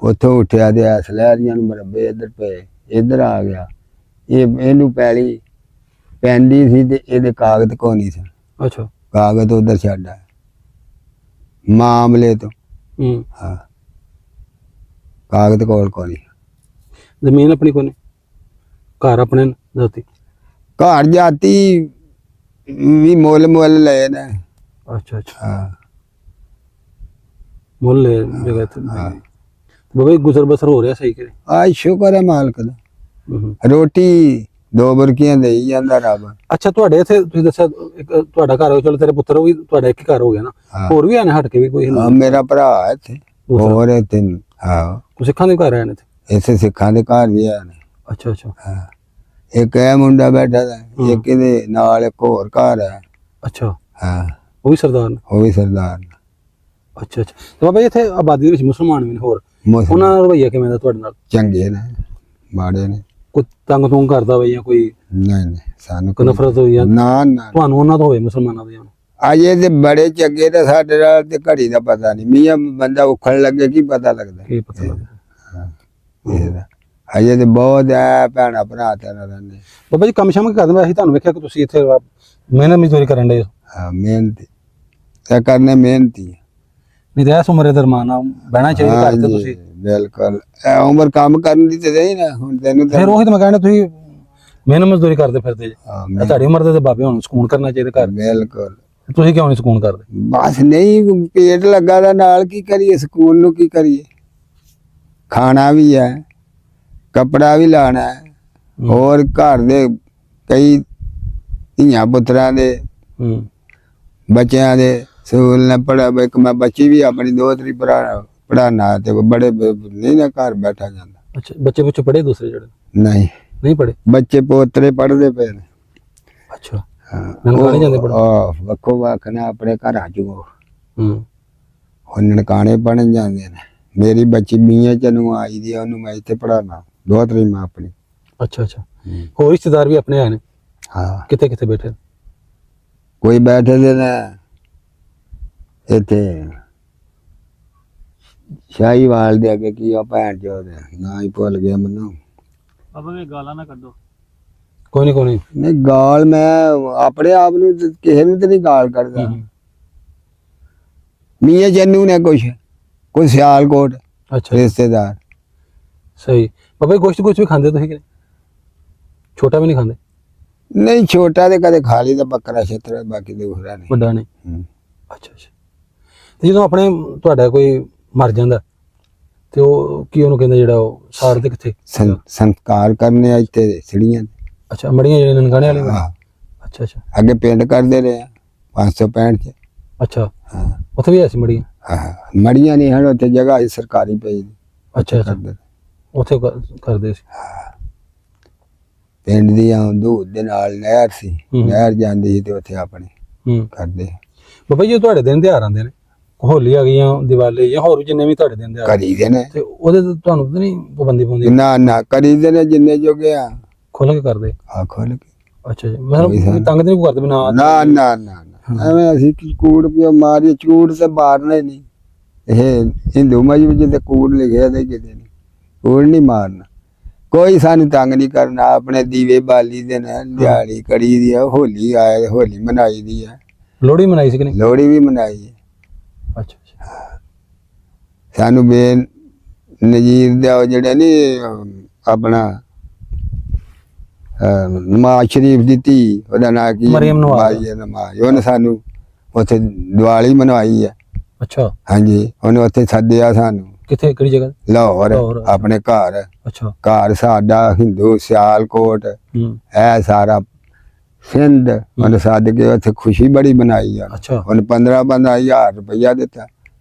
ਉੱਥੋਂ ਉੱਠਿਆ ਤੇ ਅਸਲੈਰੀਆਂ ਨੂੰ ਮਰਬੇ ਇੱਧਰ ਪਏ, ਇੱਧਰ ਆ ਗਿਆ। ਇਹਨੂੰ ਪੈਲੀ ਪੈਂਦੀ ਸੀ ਤੇ ਇਹਦੇ ਕਾਗਜ਼ ਕੋ ਨਹੀਂ ਸੀ, ਅੱਛਾ। ਕਾਗਜ਼ ਉਧਰ ਛੱਡ ਆਇਆ ਮਾਮਲੇ ਤੋਂ। ਹੂੰ। ਹਾਂ ਕਾਗਜ਼ ਕੋਲ ਕੋ ਨਹੀਂ। ਜ਼ਮੀਨ ਆਪਣੀ ਕੋਲ ਨਹੀਂ, ਘਰ ਆਪਣੇ ਨੇ ਜਾਤੀ? ਘਰ ਜਾਤੀ ਵੀ ਮੁੱਲ ਮੁੱਲ ਲਏ ਨੇ। ਅੱਛਾ ਅੱਛਾ। ਹਾਂ ਮੁੱਲ ਲੈ ਜਗ੍ਹਾ ਤੇ? ਹਾਂ। ਬਾਬਾ ਜੀ ਗੁਜ਼ਰ ਬਸਰ ਹੋ ਰਿਹਾ ਸਹੀ ਕਰੇ? ਆ ਸ਼ੁਕਰ ਹੈ ਮਾਲਕ ਦਾ, ਹੂੰ। ਰੋਟੀ 2 ਬੁਰਕੀਆਂ ਦੇਈ ਜਾਂਦਾ ਰੱਬ। ਅੱਛਾ, ਤੁਹਾਡੇ ਇੱਥੇ ਤੁਸੀਂ ਦੱਸਿਆ ਇੱਕ ਤੁਹਾਡਾ ਘਰ ਹੋ, ਚਲੋ ਤੇਰੇ ਪੁੱਤਰ ਉਹ ਵੀ ਤੁਹਾਡਾ ਇੱਕ ਹੀ ਘਰ ਹੋ ਗਿਆ ਨਾ, ਹਾਂ। ਹੋਰ ਵੀ ਆਨੇ ਹਟ ਕੇ ਵੀ ਕੋਈ ਹਿੰਦੂ? ਹਾਂ ਮੇਰਾ ਭਰਾ ਹੈ ਇੱਥੇ, ਹੋਰ ਇੱਥੇ ਹਾਂ ਕੋਈ ਸਿੱਖਾਂ ਦੇ ਘਰ ਆਏ ਨੇ ਇੱਥੇ? ਇੱਥੇ ਸਿੱਖਾਂ ਦੇ ਘਰ ਵੀ ਆ ਨੇ। ਅੱਛਾ ਅੱਛਾ। ਹਾਂ ਇੱਕ ਇਹ ਮੁੰਡਾ ਬੈਠਾ ਦਾ, ਇੱਕ ਇਹਦੇ ਨਾਲ ਇੱਕ ਹੋਰ ਘਰ ਹੈ। ਅੱਛਾ, ਹਾਂ ਉਹ ਵੀ ਸਰਦਾਰ ਨੇ? ਉਹ ਵੀ ਸਰਦਾਰ ਨੇ। ਅੱਛਾ ਅੱਛਾ। ਤੇ ਬਾਬਾ ਜੀ ਇੱਥੇ ਆਬਾਦੀ ਦੇ ਵਿੱਚ ਮੁਸਲਮਾਨ ਵੀ ਨੇ ਹੋਰ, ਮੁਸਲਮਾਨ ਉਹਨਾਂ ਦਾ ਰਵੱਈਆ ਕਿਵੇਂ ਦਾ ਤੁਹਾਡੇ ਨਾਲ? ਚੰਗੇ ਨੇ ਮਾੜੇ ਨੇ? ਕੋਈ ਤੰਗ ਤੁੰਗ ਕਰਦਾ ਹੋਵੇ ਜਾਂ ਕੋਈ ਨਹੀਂ ਨਹੀਂ ਸਾਨੂੰ ਕੋਈ ਨਫ਼ਰਤ ਹੋਈ ਜਾਂ ਨਾ ਨਾ ਤੁਹਾਨੂੰ ਉਹਨਾਂ ਤੋਂ ਹੋਵੇ ਮੁਸਲਮਾਨਾਂ ਤੋਂ? ਅਜੇ ਤੇ ਬੜੇ ਚੰਗੇ ਤੇ ਸਾਡੇ ਨਾਲ ਤੇ ਘੜੀ ਦਾ ਪਤਾ ਨਹੀਂ, ਮੀਆਂ ਬੰਦਾ ਉਖਣ ਲੱਗੇ ਕੀ ਪਤਾ ਲੱਗਦਾ ਕੀ ਪਤਾ ਲੱਗਦਾ? ਇਹਦਾ ਅਜੇ ਤੇ ਬਹੁਤ ਹੈ ਭੈਣਾ ਭਰਾ ਤੇ ਰਹਿੰਦੇ। ਬਾਬਾ ਜੀ ਕੰਮ ਸ਼ਮ ਕਰਦੇ, ਅਸੀਂ ਤੁਹਾਨੂੰ ਵੇਖਿਆ ਕਿ ਤੁਸੀਂ ਇੱਥੇ ਮਿਹਨਤ ਮਜ਼ਦੂਰੀ ਕਰਨ ਦੇ? ਹਾਂ ਮਿਹਨਤੀ ਇਹ ਕਰਨੇ ਮਿਹਨਤੀ। ਨਹੀਂ ਤਾਂ ਇਸ ਉਮਰੇ ਦਰਮਾਨ ਬਹਿਣਾ ਚਾਹੀਦਾ ਘਰ ਤੇ ਤੁਸੀਂ। ਬਿਲਕੁਲ ਇਹ ਉਮਰ ਕੰਮ ਕਰਨ ਦੀ ਤੇ ਨਹੀਂ ਨਾ ਹੁਣ ਤੈਨੂੰ ਫਿਰ ਉਹੀ ਤਾਂ ਮੈਂ ਕਹਿੰਦਾ ਤੁਸੀਂ ਮਿਹਨਤ ਮਜ਼ਦੂਰੀ ਕਰਦੇ ਫਿਰਦੇ ਜੇ। ਹਾਂ, ਇਹ ਤੁਹਾਡੀ ਉਮਰ ਦੇ ਤੇ ਬਾਬੇ ਹੁਣ ਸਕੂਨ ਕਰਨਾ ਚਾਹੀਦਾ ਘਰ, ਬਿਲਕੁਲ। ਤੁਸੀਂ ਕਿਉਂ ਨਹੀਂ ਸਕੂਨ ਕਰਦੇ? ਬਸ ਨਹੀਂ ਪੇਟ ਲੱਗਾ ਦਾ ਨਾਲ ਕੀ ਕਰੀਏ, ਸਕੂਲ ਨੂੰ ਕੀ ਕਰੀਏ, ਖਾਣਾ ਵੀ ਹੈ ਕੱਪੜਾ ਵੀ ਲਾਣਾ ਹੈ, ਹੋਰ ਘਰ ਦੇ ਕਈ ਧੀਆਂ ਪੁੱਤਰਾਂ ਦੇ ਹੂੰ ਬੱਚਿਆਂ ਦੇ ਸਕੂਲ ਨੇ ਪੜ੍ਹਾ। ਇੱਕ ਮੈਂ ਬੱਚੀ ਵੀ ਆਪਣੀ ਦੋਹਤਰੀ ਪੜ੍ਹਾਉਣਾ ਤੇ ਬੜੇ ਨਹੀਂ ਨਾ ਘਰ ਬੈਠਾ ਜਾਂਦਾ। ਅੱਛਾ, ਬੱਚੇ ਬੱਚੇ ਪੜ੍ਹੇ ਦੂਸਰੇ ਜਿਹੜੇ? ਨਹੀਂ ਪੜ੍ਹੇ? ਬੱਚੇ ਪੋਤਰੇ ਪੜ੍ਹਦੇ ਪਏ ਨੇ। ਅੱਛਾ, ਹਾਂ ਨਨਕਾਣੇ ਜਾਂਦੇ ਪੜ੍ਹਨ? ਆਹ ਵੱਖੋ ਵੱਖ ਨੇ ਆਪਣੇ ਘਰਾਂ ਚ ਉਹ ਹੂੰ ਨਨਕਾਣੇ ਪੜ੍ਹਨ ਜਾਂਦੇ ਨੇ। ਮੇਰੀ ਬੱਚੀ ਮੀਆਂ ਚ ਨੂੰ ਆਈ ਦੀ, ਉਹਨੂੰ ਮੈਂ ਇੱਥੇ ਪੜ੍ਹਾਉਣਾ, ਦੋਹਤਰੀ ਮੈਂ ਆਪਣੀ। ਅੱਛਾ ਅੱਛਾ। ਹੋਰ ਰਿਸ਼ਤੇਦਾਰ ਵੀ ਆਪਣੇ ਆਏ ਨੇ? ਹਾਂ ਕਿੱਥੇ ਕਿੱਥੇ ਬੈਠੇ? ਕੋਈ ਬੈਠੇ ਦੇ ਨੇ ਇੱਥੇ ਸ਼ਾਹੀਵਾਲ ਦੇ ਅੱਗੇ, ਕੀ ਆ ਭੈਣ ਚੋਦ ਨਾ ਹੀ ਭੁੱਲ ਗਿਆ ਮੈਨੂੰ। ਬਾਬਾ ਵੀ ਗਾਲਾਂ ਨਾ ਕੱਢੋ। ਕੋਈ ਨਹੀਂ ਨਹੀਂ ਗਾਲ ਮੈਂ ਆਪਣੇ ਆਪ ਨੂੰ ਕਿਸੇ ਨੂੰ ਤੇ ਨਹੀਂ ਗਾਲ ਕੱਢਦਾ। ਮੀਆਂ ਜੰਨੂ ਨੇ ਕੁਛ ਸਿਆਲਕੋਟ ਅੱਛਾ ਰਿਸ਼ਤੇਦਾਰ। ਸਹੀ। ਬਾਬਾ ਜੀ ਗੋਸ਼ਤ ਵੀ ਖਾਂਦੇ ਤੁਸੀਂ ਕਿ ਨਹੀਂ? ਛੋਟਾ ਵੀ ਨਹੀਂ ਖਾਂਦੇ? ਨਹੀਂ ਛੋਟਾ ਤੇ ਕਦੇ ਖਾ ਲਈ ਦਾ ਬੱਕਰਾ ਛੇਤਰ, ਬਾਕੀ ਦੇ ਦੂਸਰਾ ਨਹੀਂ। ਵੱਡਾ ਨਹੀਂ? ਹੂੰ। ਅੱਛਾ ਅੱਛਾ। ਤੇ ਜਦੋਂ ਆਪਣੇ ਤੁਹਾਡਾ ਕੋਈ ਮਰ ਜਾਂਦਾ ਤੇ ਉਹ ਕੀ ਉਹਨੂੰ ਕਹਿੰਦੇ ਜਿਹੜਾ ਉਹ ਸਾੜਦੇ ਕਿੱਥੇ? ਸੰਸਕਾਰ ਕਰਨੇ ਆ ਇੱਥੇ ਸਿੜੀਆਂ ਤੇ। ਅੱਛਾ ਮੜੀਆਂ ਜਿਹੜੇ ਨਨਕਾਣੇ ਵਾਲੇ ਵਾ? ਹਾਂ ਅੱਛਾ ਅੱਛਾ ਅੱਗੇ ਪਿੰਡ ਕਰਦੇ ਰਹੇ ਆ 565 ਚ। ਅੱਛਾ ਹਾਂ ਉੱਥੇ ਵੀ ਐਸੀ ਮੜੀਆਂ? ਹਾਂ ਮੜੀਆਂ ਨਹੀਂ ਹਨ ਉੱਥੇ, ਜਗ੍ਹਾ ਸੀ ਸਰਕਾਰੀ ਪਈ ਦੀ, ਅੱਛਾ ਅੱਛਾ ਕਰਦੇ। ਉੱਥੇ ਕਰਦੇ ਸੀ। ਪਿੰਡ ਦੀ ਦੂਰ ਦੇ ਨਾਲ ਨਹਿਰ ਸੀ, ਨਹਿਰ ਜਾਂਦੀ ਸੀ ਤੇ ਉੱਥੇ ਆਪਣੇ ਹੂੰ ਕਰਦੇ ਬਾਬਾ ਜੀ ਤੁਹਾਡੇ ਦਿਨ ਤਿਉਹਾਰ ਆਉਂਦੇ ਨੇ, ਹੋਲੀ ਆ ਗਈਆਂ, ਦੀਵਾਲੀ ਜਾਂ ਹੋਰ ਵੀ ਜਿੰਨੇ ਵੀ ਤੁਹਾਡੇ ਦਿਨ ਤਿਉਹਾਰ ਕਰੀਦੇ ਨੇ। ਤੇ ਉਹਦੇ ਤੇ ਤੁਹਾਨੂੰ ਤਾਂ ਨਹੀਂ ਪਾਬੰਦੀ ਪਾਉਂਦੀ? ਨਾ ਨਾ ਕਰੀਦੇ ਨੇ ਜਿੰਨੇ ਜੋਗੇ ਆ ਖੁੱਲ ਕੇ ਕਰਦੇ? ਆ ਖੋਲ ਕੇ। ਅੱਛਾ ਜੀ ਮਤਲਬ ਤੰਗ ਤਾਂ ਨਹੀਂ ਕਰਦੇ ਬਿਨਾ? ਨਾ ਨਾ ਨਾ ਐਵੇਂ ਅਸੀਂ ਕੀ ਕੂੜ ਪਿਓ ਮਾਰੀ, ਕੂੜ ਤੇ ਮਾਰਨਾ ਹੀ ਨਹੀਂ। ਇਹ ਹਿੰਦੂ ਮਜਬੂਰੀ ਤੇ ਕੂੜ ਲਿਖਿਆ ਤੇ ਕਿਤੇ ਨਹੀਂ, ਕੂੜ ਨਹੀਂ ਮਾਰਨਾ। ਕੋਈ ਸਾਨੂੰ ਤੰਗ ਨਹੀਂ ਕਰਨਾ, ਆਪਣੇ ਦੀਵੇ ਬਾਲੀ ਦੇ ਨੇ, ਦਿਹਾੜੀ ਕਰੀ ਦੀ ਆ, ਹੋਲੀ ਆਏ ਹੋਲੀ ਮਨਾਈ ਦੀ ਆ, ਲੋਹੜੀ ਮਨਾਈ ਸੀ ਕਿ ਨਹੀਂ? ਲੋਹੜੀ ਵੀ ਮਨਾਈ ਹੈ। ਅੱਛਾ ਅੱਛਾ ਸਾਨੂੰ ਨਜ਼ੀਰ ਦਾ ਜਿਹੜੇ ਨੀ ਆਪਣਾ ਨਵਾਜ਼ ਸ਼ਰੀਫ ਦੀ ਧੀ, ਉਹਦਾ ਨਾਂ ਕੀ? ਮਰੀਮ ਨਵਾਜ਼। ਨਵਾਜ਼। ਉਹਨੇ ਸਾਨੂੰ ਉੱਥੇ ਦੀਵਾਲੀ ਮਨਾਈ ਹੈ। ਅੱਛਾ ਹਾਂਜੀ ਉਹਨੇ ਉੱਥੇ ਸੱਦਿਆ ਸਾਨੂੰ। ਕਿੱਥੇ, ਕਿਹੜੀ ਜਗ੍ਹਾ? ਲਾਹੌਰ, ਲਾਹੌਰ, ਆਪਣੇ ਘਰ। ਅੱਛਾ ਘਰ ਸਾਡਾ ਹਿੰਦੂ ਸਿਆਲਕੋਟ ਇਹ ਸਾਰਾ ਸਿੰਧ, ਉਹਨੇ ਸੱਦ ਕੇ ਉੱਥੇ ਖੁਸ਼ੀ ਬੜੀ ਬਣਾਈ ਆ। ਅੱਛਾ ਉਹਨੇ 15,000 ਰੁਪਇਆ ਦਿੱਤਾ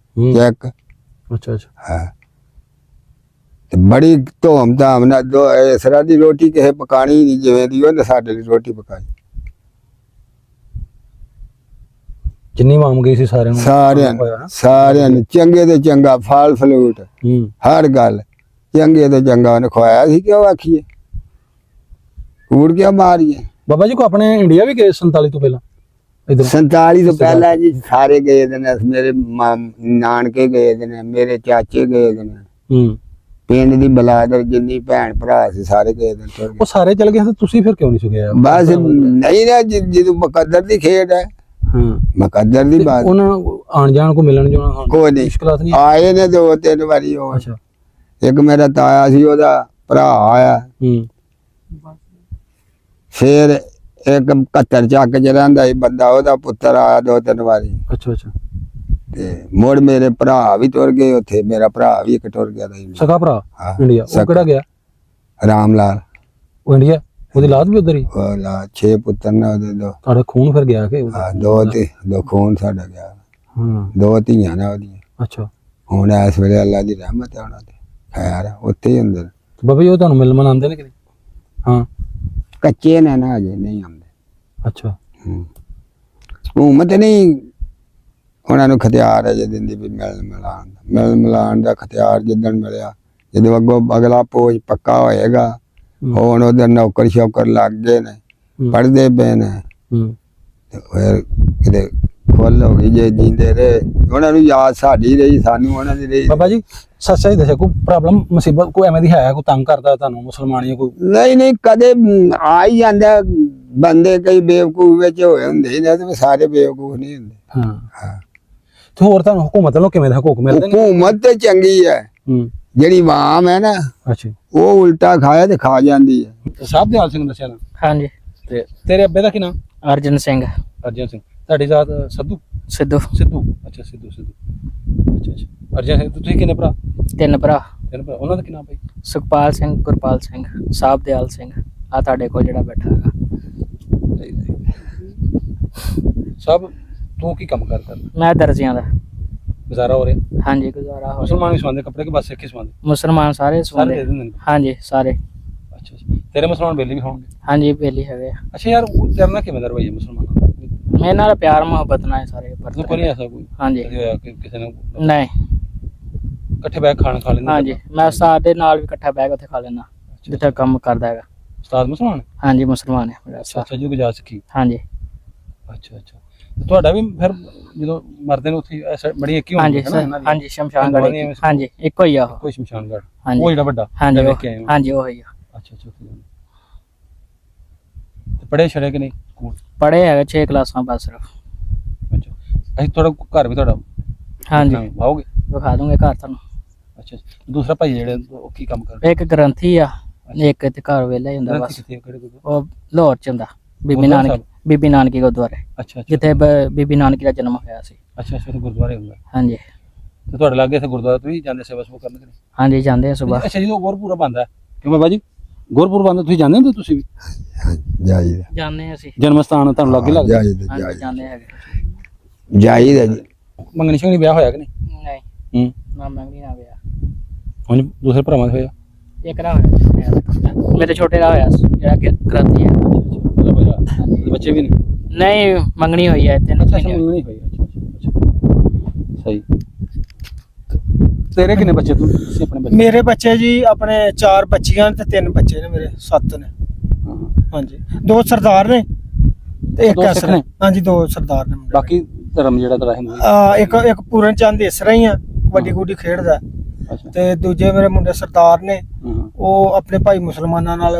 ਚੈੱਕ। ਅੱਛਾ ਅੱਛਾ ਹਾਂ ਤੇ ਬੜੀ ਧੂਮ ਧਾਮ ਨਾਲ ਇਸ ਤਰ੍ਹਾਂ ਦੀ ਰੋਟੀ ਕਿਸੇ ਪਕਾਣੀ ਨਹੀਂ ਜਿਵੇਂ ਦੀ ਉਹਨੇ ਸਾਡੇ ਲਈ ਰੋਟੀ ਪਕਾਈ। ਜਿੰਨੀ ਮੰਗ ਗਈ ਸੀ ਸਾਰਿਆਂ ਨੂੰ? ਸਾਰਿਆਂ ਨੂੰ ਚੰਗੇ ਤੇ ਚੰਗਾ, ਫਲ ਫਲੂਟ, ਹਰ ਗੱਲ ਚੰਗੇ ਤੇ ਚੰਗਾ ਉਹਨੇ ਖਵਾਇਆ ਸੀ। ਕਿਉਂ ਆਖੀਏ ਕੂੜ ਕਿਉਂ ਮਾਰੀਏ? ਬਾਬਾ ਜੀ ਕੋ ਆਪਣੇ ਇੰਡੀਆ ਵੀ ਗਏ 47 ਤੋਂ ਪਹਿਲਾਂ? ਇਧਰ 47 ਤੋਂ ਪਹਿਲਾਂ ਜੀ ਸਾਰੇ ਗਏ ਦੇ ਨੇ। ਮੇਰੇ ਨਾਨਕੇ ਗਏ ਦੇ ਨੇ, ਮੇਰੇ ਚਾਚੇ ਗਏ ਦੇ ਨੇ, ਪਿੰਡ ਦੀ ਬਲਾਦਰ ਜਿੰਨੀ ਭੈਣ ਭਰਾ ਸੀ ਸਾਰੇ ਗਏ ਦੇ ਨੇ। ਉਹ ਸਾਰੇ ਚਲ ਗਏ, ਤੁਸੀਂ ਫਿਰ ਕਿਉਂ ਨਹੀਂ ਸੁਗਿਆ? ਬਸ ਨਹੀਂ ਨਾ, ਜਦੋਂ ਮੁਕੱਦਰ ਦੀ ਖੇਡ ਹੈ। ਮੁਕੱਦਰ ਦੀ ਬਾਤ। ਉਹਨਾਂ ਨੂੰ ਆਣ ਜਾਣ ਕੋ ਮਿਲਣ ਜਾਣਾ ਕੋਈ ਨਹੀਂ, ਮੁਸ਼ਕਲਾਤ ਨਹੀਂ ਆਏ ਨੇ 2-3 ਵਾਰੀ। ਉਹ ਅੱਛਾ ਇੱਕ ਮੇਰਾ ਤਾਇਆ ਸੀ, ਉਹਦਾ ਭਰਾ ਆਇਆ। ਫਿਰ ਇੱਕ 71 ਚੱਕ ਚ ਰਹਿੰਦਾ ਸੀ ਬੰਦਾ, ਉਹਦਾ ਪੁੱਤਰ ਆਇਆ 2-3 ਵਾਰੀ। ਅੱਛਾ ਅੱਛਾ ਤੇ ਮੁੜ ਮੇਰੇ ਭਰਾ ਵੀ ਤੁਰ ਗਏ ਉੱਥੇ, ਮੇਰਾ ਭਰਾ ਵੀ ਇੱਕ ਟੁਰ ਗਿਆ। ਸਗਾ ਭਰਾ ਇੰਡੀਆ? ਉਹ ਕਿਹੜਾ ਗਿਆ? ਰਾਮ ਲਾਲ। ਉਹ ਇੰਡੀਆ? ਉਹਦੀ ਲਾਦ ਵੀ ਉਧਰ ਹੀ? 6 ਪੁੱਤਰ ਨੇ ਉਹਦੇ। ਤੁਹਾਡਾ ਖੂਨ ਫਿਰ ਗਿਆ ਕਿ? ਦੋ ਖੂਨ ਸਾਡਾ ਗਿਆ। 2 ਧੀਆਂ ਨੇ ਉਹਦੀਆਂ। ਅੱਛਾ ਹੁਣ ਇਸ ਵੇਲੇ ਅੱਲਾ ਦੀ ਰਹਿਮਤ ਹੈ ਉਹਨਾਂ ਤੇ, ਖੈਰ ਉੱਥੇ ਹੀ ਹੁੰਦੇ। ਬਾਬਾ ਜੀ ਉਹ ਤੁਹਾਨੂੰ ਮਿਲਣ ਆਉਂਦੇ ਨੇ ਕਿ? ਹਾਂ ਕੱਚੇ ਨੇ ਨਾ, ਅਜੇ ਨਹੀਂ ਆਉਂਦੇ। ਅੱਛਾ ਹਕੂਮਤ ਨਹੀਂ ਉਹਨਾਂ ਨੂੰ ਖਤਿਆਰ ਅਜੇ ਦਿੰਦੀ ਵੀ ਮਿਲਣ ਮਿਲਾਣ ਦਾ ਖਤਿਆਰ ਜਿੱਦਣ ਮਿਲਿਆ, ਜਦੋਂ ਅੱਗੋਂ ਅਗਲਾ ਪੋਜ ਪੱਕਾ ਹੋਏਗਾ। ਹੁਣ ਉਹਦੇ ਨੌਕਰ ਸ਼ੌਕਰ ਲੱਗ ਗਏ ਨੇ, ਪੜ੍ਹਦੇ ਪਏ ਨੇ, ਫਿਰ ਕਿਤੇ ਖੁੱਲ ਹੋ ਗਈ। ਜੇ ਜੀਂਦੇ ਰਹੇ ਉਹਨਾਂ ਨੂੰ ਯਾਦ ਸਾਡੀ ਰਹੀ, ਸਾਨੂੰ ਉਹਨਾਂ ਦੀ ਰਹੀ। ਬਾਬਾ ਜੀ ਸੱਚਾਈ ਦੱਸਿਆ, ਕੋਈ ਪ੍ਰੋਬਲਮ ਮੁਸੀਬਤ ਕੋਈ ਐਵੇਂ ਦੀ ਹੈ, ਕੋਈ ਤੰਗ ਕਰਦਾ ਤੁਹਾਨੂੰ ਮੁਸਲਮਾਨੀਆਂ ਕੋਈ? ਨਹੀਂ ਕਦੇ ਆ ਹੀ ਜਾਂਦਾ ਬੰਦੇ, ਕਈ ਬੇਵਕੂਫ ਵਿੱਚ ਹੋਏ ਹੁੰਦੇ ਨੇ ਤੇ ਸਾਰੇ ਬੇਵਕੂਫ ਨਹੀਂ ਹੁੰਦੇ। ਹਾਂ ਤੇ ਹੋਰ ਤੁਹਾਨੂੰ ਹਕੂਮਤ ਵੱਲੋਂ ਕਿਵੇਂ ਦੇ ਹਕੂਕ ਮਿਲਦੇ ਨੇ? ਹਕੂਮਤ ਤੇ ਚੰਗੀ ਹੈ, ਜਿਹੜੀ ਆਵਾਮ ਹੈ ਨਾ ਅੱਛਾ ਉਹ ਉਲਟਾ ਖਾਇਆ ਤੇ ਖਾ ਜਾਂਦੀ ਹੈ। ਸਾਹਿਬ ਦਿਆਲ ਸਿੰਘ ਦੱਸਿਆ ਨਾ? ਹਾਂਜੀ। ਤੇ ਤੇਰੇ ਅੱਬੇ ਦਾ ਕੀ ਨਾਮ? ਅਰਜਨ ਸਿੰਘ। ਅਰਜਨ ਸਿੰਘ। ਤੁਹਾਡੀ ਜ਼ਾਤ ਸਿੱਧੂ? ਸਿੱਧੂ। ਅੱਛਾ ਸਿੱਧੂ ਅੱਛਾ ਅੱਛਾ। ਅਰਜਨ ਸਿੰਘ। ਤੁਸੀਂ ਕਿੰਨੇ ਭਰਾ? 3 ਭਰਾ। ਉਹਨਾਂ ਦਾ ਕੀ ਨਾਮ ਭਾਈ? ਸੁਖਪਾਲ ਸਿੰਘ, ਗੁਰਪਾਲ ਸਿੰਘ, ਸਾਹਿਬ ਦਿਆਲ ਸਿੰਘ। ਆ ਤੁਹਾਡੇ ਕੋਲ ਜਿਹੜਾ ਬੈਠਾ ਹੈਗਾ ਸਭ। ਤੂੰ ਕੀ ਕੰਮ ਕਰਦਾ? ਮੈਂ ਦਰਜੀਆਂ ਦਾ। ਗੁਜ਼ਾਰਾ ਹੋ ਰਿਹਾ? ਹਾਂਜੀ ਗੁਜ਼ਾਰਾ ਹੋ ਰਿਹਾ। ਮੁਸਲਮਾਨ ਵੀ ਸਵਾਉਂਦੇ ਕੱਪੜੇ ਕਿ ਬਸ ਸਿੱਖ ਹੀ ਸਵਾਉਂਦੇ? ਮੁਸਲਮਾਨ ਸਾਰੇ ਸਵਾਉਂਦੇ। ਦੇ ਦਿੰਦੇ ਨੇ? ਹਾਂਜੀ ਸਾਰੇ। ਅੱਛਾ ਤੇਰੇ ਮੁਸਲਮਾਨ ਬੇਲੀ ਵੀ ਹੋਣਗੇ? ਹਾਂਜੀ ਬੇਲੀ ਹੈਗੇ। ਅੱਛਾ ਯਾਰ ਤੇਰੇ ਨਾਲ ਕਿਵੇਂ ਦਾ ਰਵੱਈਆ ਮੁਸਲਮਾਨਾਂ ਦਾ? ਮੇਰੇ ਨਾਲ ਪਿਆਰ ਮੁਹੱਬਤ ਨਾਲ ਸਾਰੇ। ਕੋਈ ਨਹੀਂ ਐਸਾ ਕੋਈ? ਹਾਂਜੀ ਕਿਸੇ ਨੇ ਨਹੀਂ। ਇਕੱਠੇ ਬੈਠ ਖਾਣਾ ਖਾ ਲੈਂਦੇ? ਹਾਂਜੀ ਮੈਂ ਉਸਤਾਦ ਦੇ ਨਾਲ ਵੀ ਇਕੱਠਾ ਬੈਠ ਉੱਥੇ ਖਾ ਲੈਂਦਾ, ਜਿੱਥੇ ਕੰਮ ਕਰਦਾ ਹੈਗਾ। ਉਸਤਾਦ ਮੁਸਲਮਾਨ? ਹਾਂਜੀ ਮੁਸਲਮਾਨ ਹੈ ਮੇਰਾ ਉਸਤਾਦ। ਅੱਛਾ ਜੀ ਗੁਜਾਰ ਸਿੱਖੀ? ਹਾਂਜੀ। ਅੱਛਾ ਤੁਹਾਡਾ ਵੀ ਫਿਰ ਜਦੋਂ ਮਰਦੇ ਨੇ ਉੱਥੇ ਬੜੀ ਇੱਕ ਹੀ ਹਾਂਜੀ ਹਾਂਜੀ ਸ਼ਮਸ਼ਾਨ ਘਾਟ। ਹਾਂਜੀ ਇੱਕੋ ਹੀ ਆ ਉਹ। ਕੋਈ ਸ਼ਮਸ਼ਾਨ ਘਾਟ? ਹਾਂਜੀ ਉਹ ਜਿਹੜਾ ਵੱਡਾ? ਹਾਂਜੀ ਹਾਂਜੀ ਉਹ ਹੀ ਆ। ਅੱਛਾ ਤੇ ਪੜ੍ਹੇ ਛੜੇ ਕਿ ਨਹੀਂ ਸਕੂਲ? ਪੜ੍ਹੇ ਹੈਗੇ 6 ਕਲਾਸਾਂ ਬਸ ਸਿਰਫ। ਅੱਛਾ ਅਸੀਂ ਤੁਹਾਡਾ ਘਰ ਵੀ ਤੁਹਾਡਾ? ਹਾਂਜੀ ਆਓਗੇ? ਵਿਖਾ ਦੂੰਗੇ ਘਰ ਤੁਹਾਨੂੰ। ਅੱਛਾ ਦੂਸਰਾ ਭਾਈ ਜਿਹੜੇ ਉਹ ਕੀ ਕੰਮ ਕਰਦੇ? ਇੱਕ ਗ੍ਰੰਥੀ ਆ, ਇੱਕ ਤੇ ਘਰ ਵੇਲਾ ਹੀ ਹੁੰਦਾ ਬਸ। ਉਹ ਲਾਹੌਰ ਚ ਹੁੰਦਾ, ਬੀਬੀ ਨਾਨਕੀ ਗੁਰਦੁਆਰੇ। ਅੱਛਾ ਜਿੱਥੇ ਬੀਬੀ ਨਾਨਕੀ ਦਾ ਜਨਮ ਹੋਇਆ ਸੀ। ਅੱਛਾ ਗੁਰਦੁਆਰੇ ਹੁੰਦਾ? ਹਾਂਜੀ। ਤੇ ਤੁਹਾਡੇ ਲਾਗੇ ਇੱਥੇ ਗੁਰਦੁਆਰਾ ਤੁਸੀਂ ਜਾਂਦੇ ਸੇਵਾ ਸੁਭਾ ਕਰਨ ਕਿ ਨਹੀਂ? ਹਾਂਜੀ ਜਾਂਦੇ ਆ ਸਵੇਰ। ਅੱਛਾ ਜਦੋਂ ਗੁਰਪੁਰਬ ਬੰਦਾ ਕਿਉਂ ਬਾਬਾ ਜੀ ਗੁਰਪੁਰਬ ਬੰਦਾ ਤੁਸੀਂ ਜਾਂਦੇ ਹੁੰਦੇ ਤੁਸੀਂ ਵੀ ਜਾਈਦਾ ਜਾਂਦੇ ਅਸੀਂ ਜਨਮ ਸਥਾਨ ਤੁਹਾਨੂੰ ਲਾਗੇ ਲੱਗਦਾ? ਜਾਈਦਾ ਹਾਂਜੀ ਜਾਂਦੇ ਹੈਗੇ। ਜਾਈਦਾ ਜੀ। ਮੰਗਣੀ ਸ਼ੰਗਣੀ ਵਿਆਹ ਹੋਇਆ ਕਿ ਨਹੀਂ? ਨਹੀਂ ਹੂੰ ਨਾ ਮੰਗਣੀ ਨਾ ਵਿਆਹ। ਹੁਣ ਦੂਸਰੇ ਭਰਾਵਾਂ ਦਾ ਹੋਇਆ? ਇੱਕ ਦਾ ਹੋਇਆ ਮੇਰੇ ਛੋਟੇ ਦਾ ਹੋਇਆ ਜਿਹੜਾ ਕਿ ਕਰਾਤੀ ਹੈ। ਬੱਚੇ ਵੀ ਨਹੀਂ? ਨਹੀਂ ਮੰਗਣੀ ਹੋਈ ਹੈ 3 ਅੱਛਾ ਮਹੀਨੇ। ਮੰਗਣੀ ਹੋਈ ਅੱਛਾ ਸਹੀ। ਤੇਰੇ ਕਿੰਨੇ ਬੱਚੇ ਤੁਸੀਂ ਆਪਣੇ ਬੱਚੇ? ਮੇਰੇ ਬੱਚੇ ਜੀ ਆਪਣੇ 4 ਬੱਚੀਆਂ ਤੇ 3 ਬੱਚੇ ਨੇ ਮੇਰੇ 7 ਨੇ। ਹਾਂਜੀ 2 ਸਰਦਾਰ ਨੇ ਤੇ ਇੱਕ ਦੋ ਸਿੱਖ ਅਸਰ ਨੇ? ਹਾਂਜੀ 2 ਸਰਦਾਰ ਨੇ ਮੁੰਡੇ। ਬਾਕੀ ਧਰਮ ਜਿਹੜਾ ਤੇਰਾ ਹਿੰਦੂ ਇੱਕ ਪੂਰਨ ਚੰਦ ਇਸ ਤਰ੍ਹਾਂ ਹੀ ਆ ਕਬੱਡੀ ਗੁੱਡੀ ਖੇਡਦਾ ਅੱਛਾ ਤੇ ਦੂਜੇ ਮੇਰੇ ਮੁੰਡੇ ਸਰਦਾਰ ਨੇ ਹੂੰ ਉਹ ਆਪਣੇ ਭਾਈ ਮੁਸਲਮਾਨਾਂ ਨਾਲ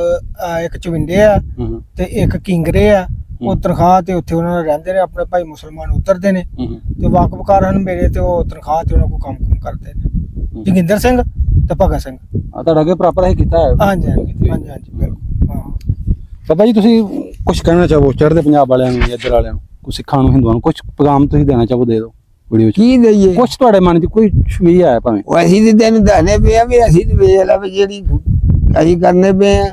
ਇੱਕ ਚਵਿੰਡੇ ਆ ਹੂੰ ਤੇ ਇੱਕ ਕਿੰਗਰੇ ਆ। ਉਹ ਤਨਖਾਹ ਤੇ ਉੱਥੇ ਉਹਨਾਂ ਨਾਲ ਰਹਿੰਦੇ ਨੇ ਆਪਣੇ ਭਾਈ ਮੁਸਲਮਾਨ ਉਤਰਦੇ ਨੇ ਹੂੰ ਤੇ ਵਾਕਫਕਾਰ ਹਨ ਮੇਰੇ ਤੇ ਉਹ ਤਨਖਾਹ ਤੇ ਉਹਨਾਂ ਕੋਲ ਕੰਮ ਕਰਦੇ ਨੇ ਜੋਗਿੰਦਰ ਸਿੰਘ ਤੇ ਭਗਤ ਸਿੰਘ। ਆ ਤੁਹਾਡਾ ਅੱਗੇ ਪ੍ਰਾਪਰ ਹੈ ਕੀਤਾ ਹੈ? ਹਾਂਜੀ ਹਾਂਜੀ ਹਾਂਜੀ ਹਾਂਜੀ ਬਿਲਕੁਲ ਹਾਂ। ਬਾਬਾ ਜੀ ਤੁਸੀਂ ਕੁਝ ਕਹਿਣਾ ਚਾਹੋ ਚੜ੍ਹਦੇ ਪੰਜਾਬ ਵਾਲਿਆਂ ਨੂੰ ਇੱਧਰ ਵਾਲਿਆਂ ਨੂੰ ਕੁਝ ਸਿੱਖਾਂ ਨੂੰ ਹਿੰਦੂਆਂ ਨੂੰ ਕੁਝ ਪੈਗਾਮ ਤੁਸੀਂ ਦੇਣਾ ਚਾਹੋ ਦੇ ਦਿਓ ਵੀਡੀਓ 'ਚ ਕੀ ਦਈਏ? ਕੁਝ ਤੁਹਾਡੇ ਮਨ 'ਚ ਕੋਈ ਵੀ ਆਇਆ ਭਾਵੇਂ ਉਹ ਅਸੀਂ ਤੇ ਤੈਨੂੰ ਦੱਸਨੇ ਪਏ ਆ ਵੀ ਅਸੀਂ ਤੇ ਵੇਖ ਲਾ ਵੀ ਜਿਹੜੀ ਅਸੀਂ ਕਰਨੇ ਪਏ ਆ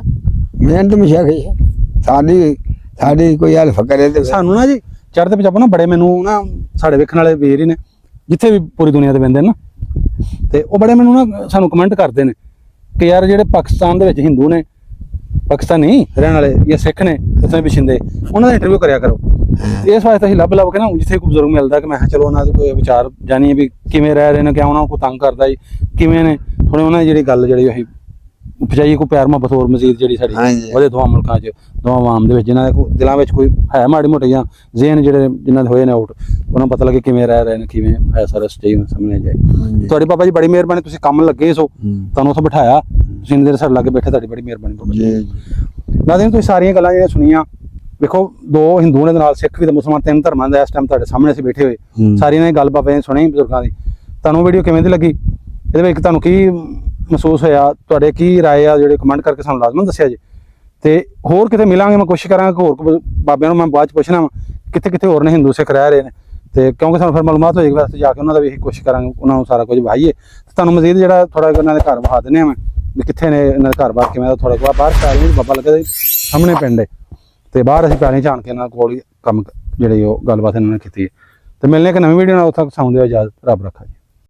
ਮਿਹਨਤ ਮਸ਼ਾਕਤ ਸਾਡੀ ਕੋਈ ਹਲਫ ਕਰੇ ਤੇ ਸਾਨੂੰ ਨਾ ਜੀ ਚੜ੍ਹਦੇ ਪੰਜਾਬ ਨਾ ਬੜੇ ਮੈਨੂੰ ਨਾ ਸਾਡੇ ਵੇਖਣ ਵਾਲੇ ਵੀਰ ਹੀ ਨੇ ਜਿੱਥੇ ਵੀ ਪੂਰੀ ਦੁਨੀਆ ਤੇ ਬੰਦੇ ਨੇ ਨਾ ਤੇ ਉਹ ਬੜੇ ਮੈਨੂੰ ਨਾ ਸਾਨੂੰ ਕਮੈਂਟ ਕਰਦੇ ਨੇ ਕਿ ਯਾਰ ਜਿਹੜੇ ਪਾਕਿਸਤਾਨ ਦੇ ਵਿੱਚ ਹਿੰਦੂ ਨੇ ਪਾਕਿਸਤਾਨੀ ਰਹਿਣ ਵਾਲੇ ਜਾਂ ਸਿੱਖ ਨੇ ਇੱਥੇ ਵਸਿੰਦੇ ਉਹਨਾਂ ਦਾ ਇੰਟਰਵਿਊ ਕਰਿਆ ਕਰੋ। ਇਸ ਵਾਸਤੇ ਅਸੀਂ ਲੱਭ ਕੇ ਨਾ ਜਿੱਥੇ ਕੋਈ ਬਜ਼ੁਰਗ ਮਿਲਦਾ ਕਿ ਮੈਂ ਕਿਹਾ ਚਲੋ ਉਹਨਾਂ ਦੇ ਕੋਈ ਵਿਚਾਰ ਜਾਣੀਏ ਵੀ ਕਿਵੇਂ ਰਹਿ ਰਹੇ ਨੇ ਕਿ ਉਹਨਾਂ ਨੂੰ ਕੋਈ ਤੰਗ ਕਰਦਾ ਜੀ ਕਿਵੇਂ ਨੇ ਥੋੜੇ ਉਹਨਾਂ ਦੀ ਜਿਹੜੀ ਗੱਲ ਜਿਹੜੀ ਅਸੀਂ ਪਹੁੰਚਾਈਏ ਕੋਈ ਪਿਆਰ ਮੁਹੱਬਤ ਹੋਰ ਮਜ਼ੀਦ ਜਿਹੜੀ ਸਾਡੀ ਉਹਦੇ ਦੋਵਾਂ ਮੁਲਕਾਂ 'ਚ ਦੋਵਾਂ ਆਵਾਮ ਦੇ ਵਿੱਚ ਜਿਨ੍ਹਾਂ ਦੇ ਦਿਲਾਂ ਵਿੱਚ ਕੋਈ ਹੈ ਮਾੜੀ ਮੋਟੀ ਜਾਂ ਜ਼ੇਨ ਜਿਹੜੇ ਜਿਨ੍ਹਾਂ ਦੇ ਹੋਏ ਨੇ ਆਊਟ ਉਹਨਾਂ ਨੂੰ ਪਤਾ ਲੱਗੇ ਕਿਵੇਂ ਰਹਿ ਰਹੇ ਨੇ ਕਿਵੇਂ ਹੈ ਸਾਰਾ ਸਟੇਜ ਸਾਹਮਣੇ ਜਾਏ। ਤੁਹਾਡੀ ਬਾਬਾ ਜੀ ਬੜੀ ਮਿਹਰਬਾਨੀ ਤੁਸੀਂ ਕੰਮ ਲੱਗੇ ਸੋ ਤੁਹਾਨੂੰ ਉੱਥੇ ਬਿਠਾਇਆ ਤੁਸੀਂ ਇੰਨੇ ਦੇਰ ਸਾਡੇ ਲਾਗੇ ਬੈਠੇ ਤੁਹਾਡੀ ਬੜੀ ਮਿਹਰਬਾਨੀ ਬਾਬਾ ਜੀ। ਨਾਲੇ ਤੁਸੀਂ ਸਾਰੀਆਂ ਗੱਲਾਂ ਜਿਹੜੀਆਂ ਸੁਣੀਆਂ ਵੇਖੋ 2 ਹਿੰਦੂ ਨੇ ਦੇ ਨਾਲ ਸਿੱਖ ਵੀ ਤੇ ਮੁਸਲਮਾਨ 3 ਧਰਮਾਂ ਦਾ ਇਸ ਟਾਈਮ ਤੁਹਾਡੇ ਸਾਹਮਣੇ ਅਸੀਂ ਬੈਠੇ ਹੋਏ ਸਾਰੀਆਂ ਨੇ ਗੱਲ ਬਾਬੇ ਨੇ ਸੁਣੀ ਬਜ਼ੁਰਗਾਂ ਦੀ। ਤੁਹਾਨੂੰ ਵੀਡੀਓ ਕਿਵੇਂ ਦੀ ਲੱਗੀ ਇਹਦੇ ਵਿੱਚ ਤੁਹਾਨੂੰ ਕੀ ਮਹਿਸੂਸ ਹੋਇਆ ਤੁਹਾਡੇ ਕੀ ਰਾਏ ਆ ਜਿਹੜੇ ਕਮੈਂਟ ਕਰਕੇ ਸਾਨੂੰ ਲਾਜ਼ਮਨ ਦੱਸਿਆ ਜੀ। ਤੇ ਹੋਰ ਕਿਤੇ ਮਿਲਾਂਗੇ ਮੈਂ ਕੋਸ਼ਿਸ਼ ਕਰਾਂਗਾ ਹੋਰ ਬਾਬਿਆਂ ਨੂੰ ਮੈਂ ਬਾਅਦ ਚ ਪੁੱਛਣਾ ਵਾ ਕਿੱਥੇ ਕਿੱਥੇ ਹੋਰ ਨੇ ਹਿੰਦੂ ਸਿੱਖ ਰਹਿ ਰਹੇ ਨੇ ਤੇ ਕਿਉਂਕਿ ਸਾਨੂੰ ਫਿਰ ਮਾਲੂਮਾਤ ਹੋਏਗੀ ਵਾਸਤੇ ਜਾ ਕੇ ਉਹਨਾਂ ਦਾ ਵੀ ਇਹੀ ਕੋਸ਼ਿਸ਼ ਕਰਾਂਗੇ ਉਹਨਾਂ ਨੂੰ ਸਾਰਾ ਕੁਝ ਵਿਖਾਈਏ ਤੇ ਤੁਹਾਨੂੰ ਮਜ਼ੀਦ ਜਿਹੜਾ ਥੋੜਾ ਇਹਨਾਂ ਦੇ ਘਰ ਵਿਖਾ ਦਿੰਦੇ ਆ ਮੈਂ ਵੀ ਕਿੱਥੇ ਨੇ ਇਹਨਾਂ ਦੇ ਘਰ ਬਾਹਰ ਕਿਵੇਂ ਦਾ ਥੋੜਾ ਜਿਹਾ ਬਾਹਰ ਸਾਰੀ ਬਾਬਾ ਲੱਗੇ ਸਾਹਮਣੇ ਪਿੰਡ ਹੈ ਤੇ ਬਾਹਰ ਅਸੀਂ ਪੈਣੀ ਝਾਣ ਕੇ ਇਹਨਾਂ ਕੋਲ ਕੰਮ ਜਿਹੜੀ ਉਹ ਗੱਲਬਾਤ ਇਹਨਾਂ ਨੇ ਕੀਤੀ ਹੈ ਤੇ ਮਿਲਣੇ ਇੱਕ ਨਵੀਂ ਵੀਡੀਓ ਨਾਲ ਉੱਥੇ ਸਾਉਂਦੇ ਹੋ ਇਜਾਜ਼ਤ ਰੱਬ ਰੱਖਾ ਜੀ।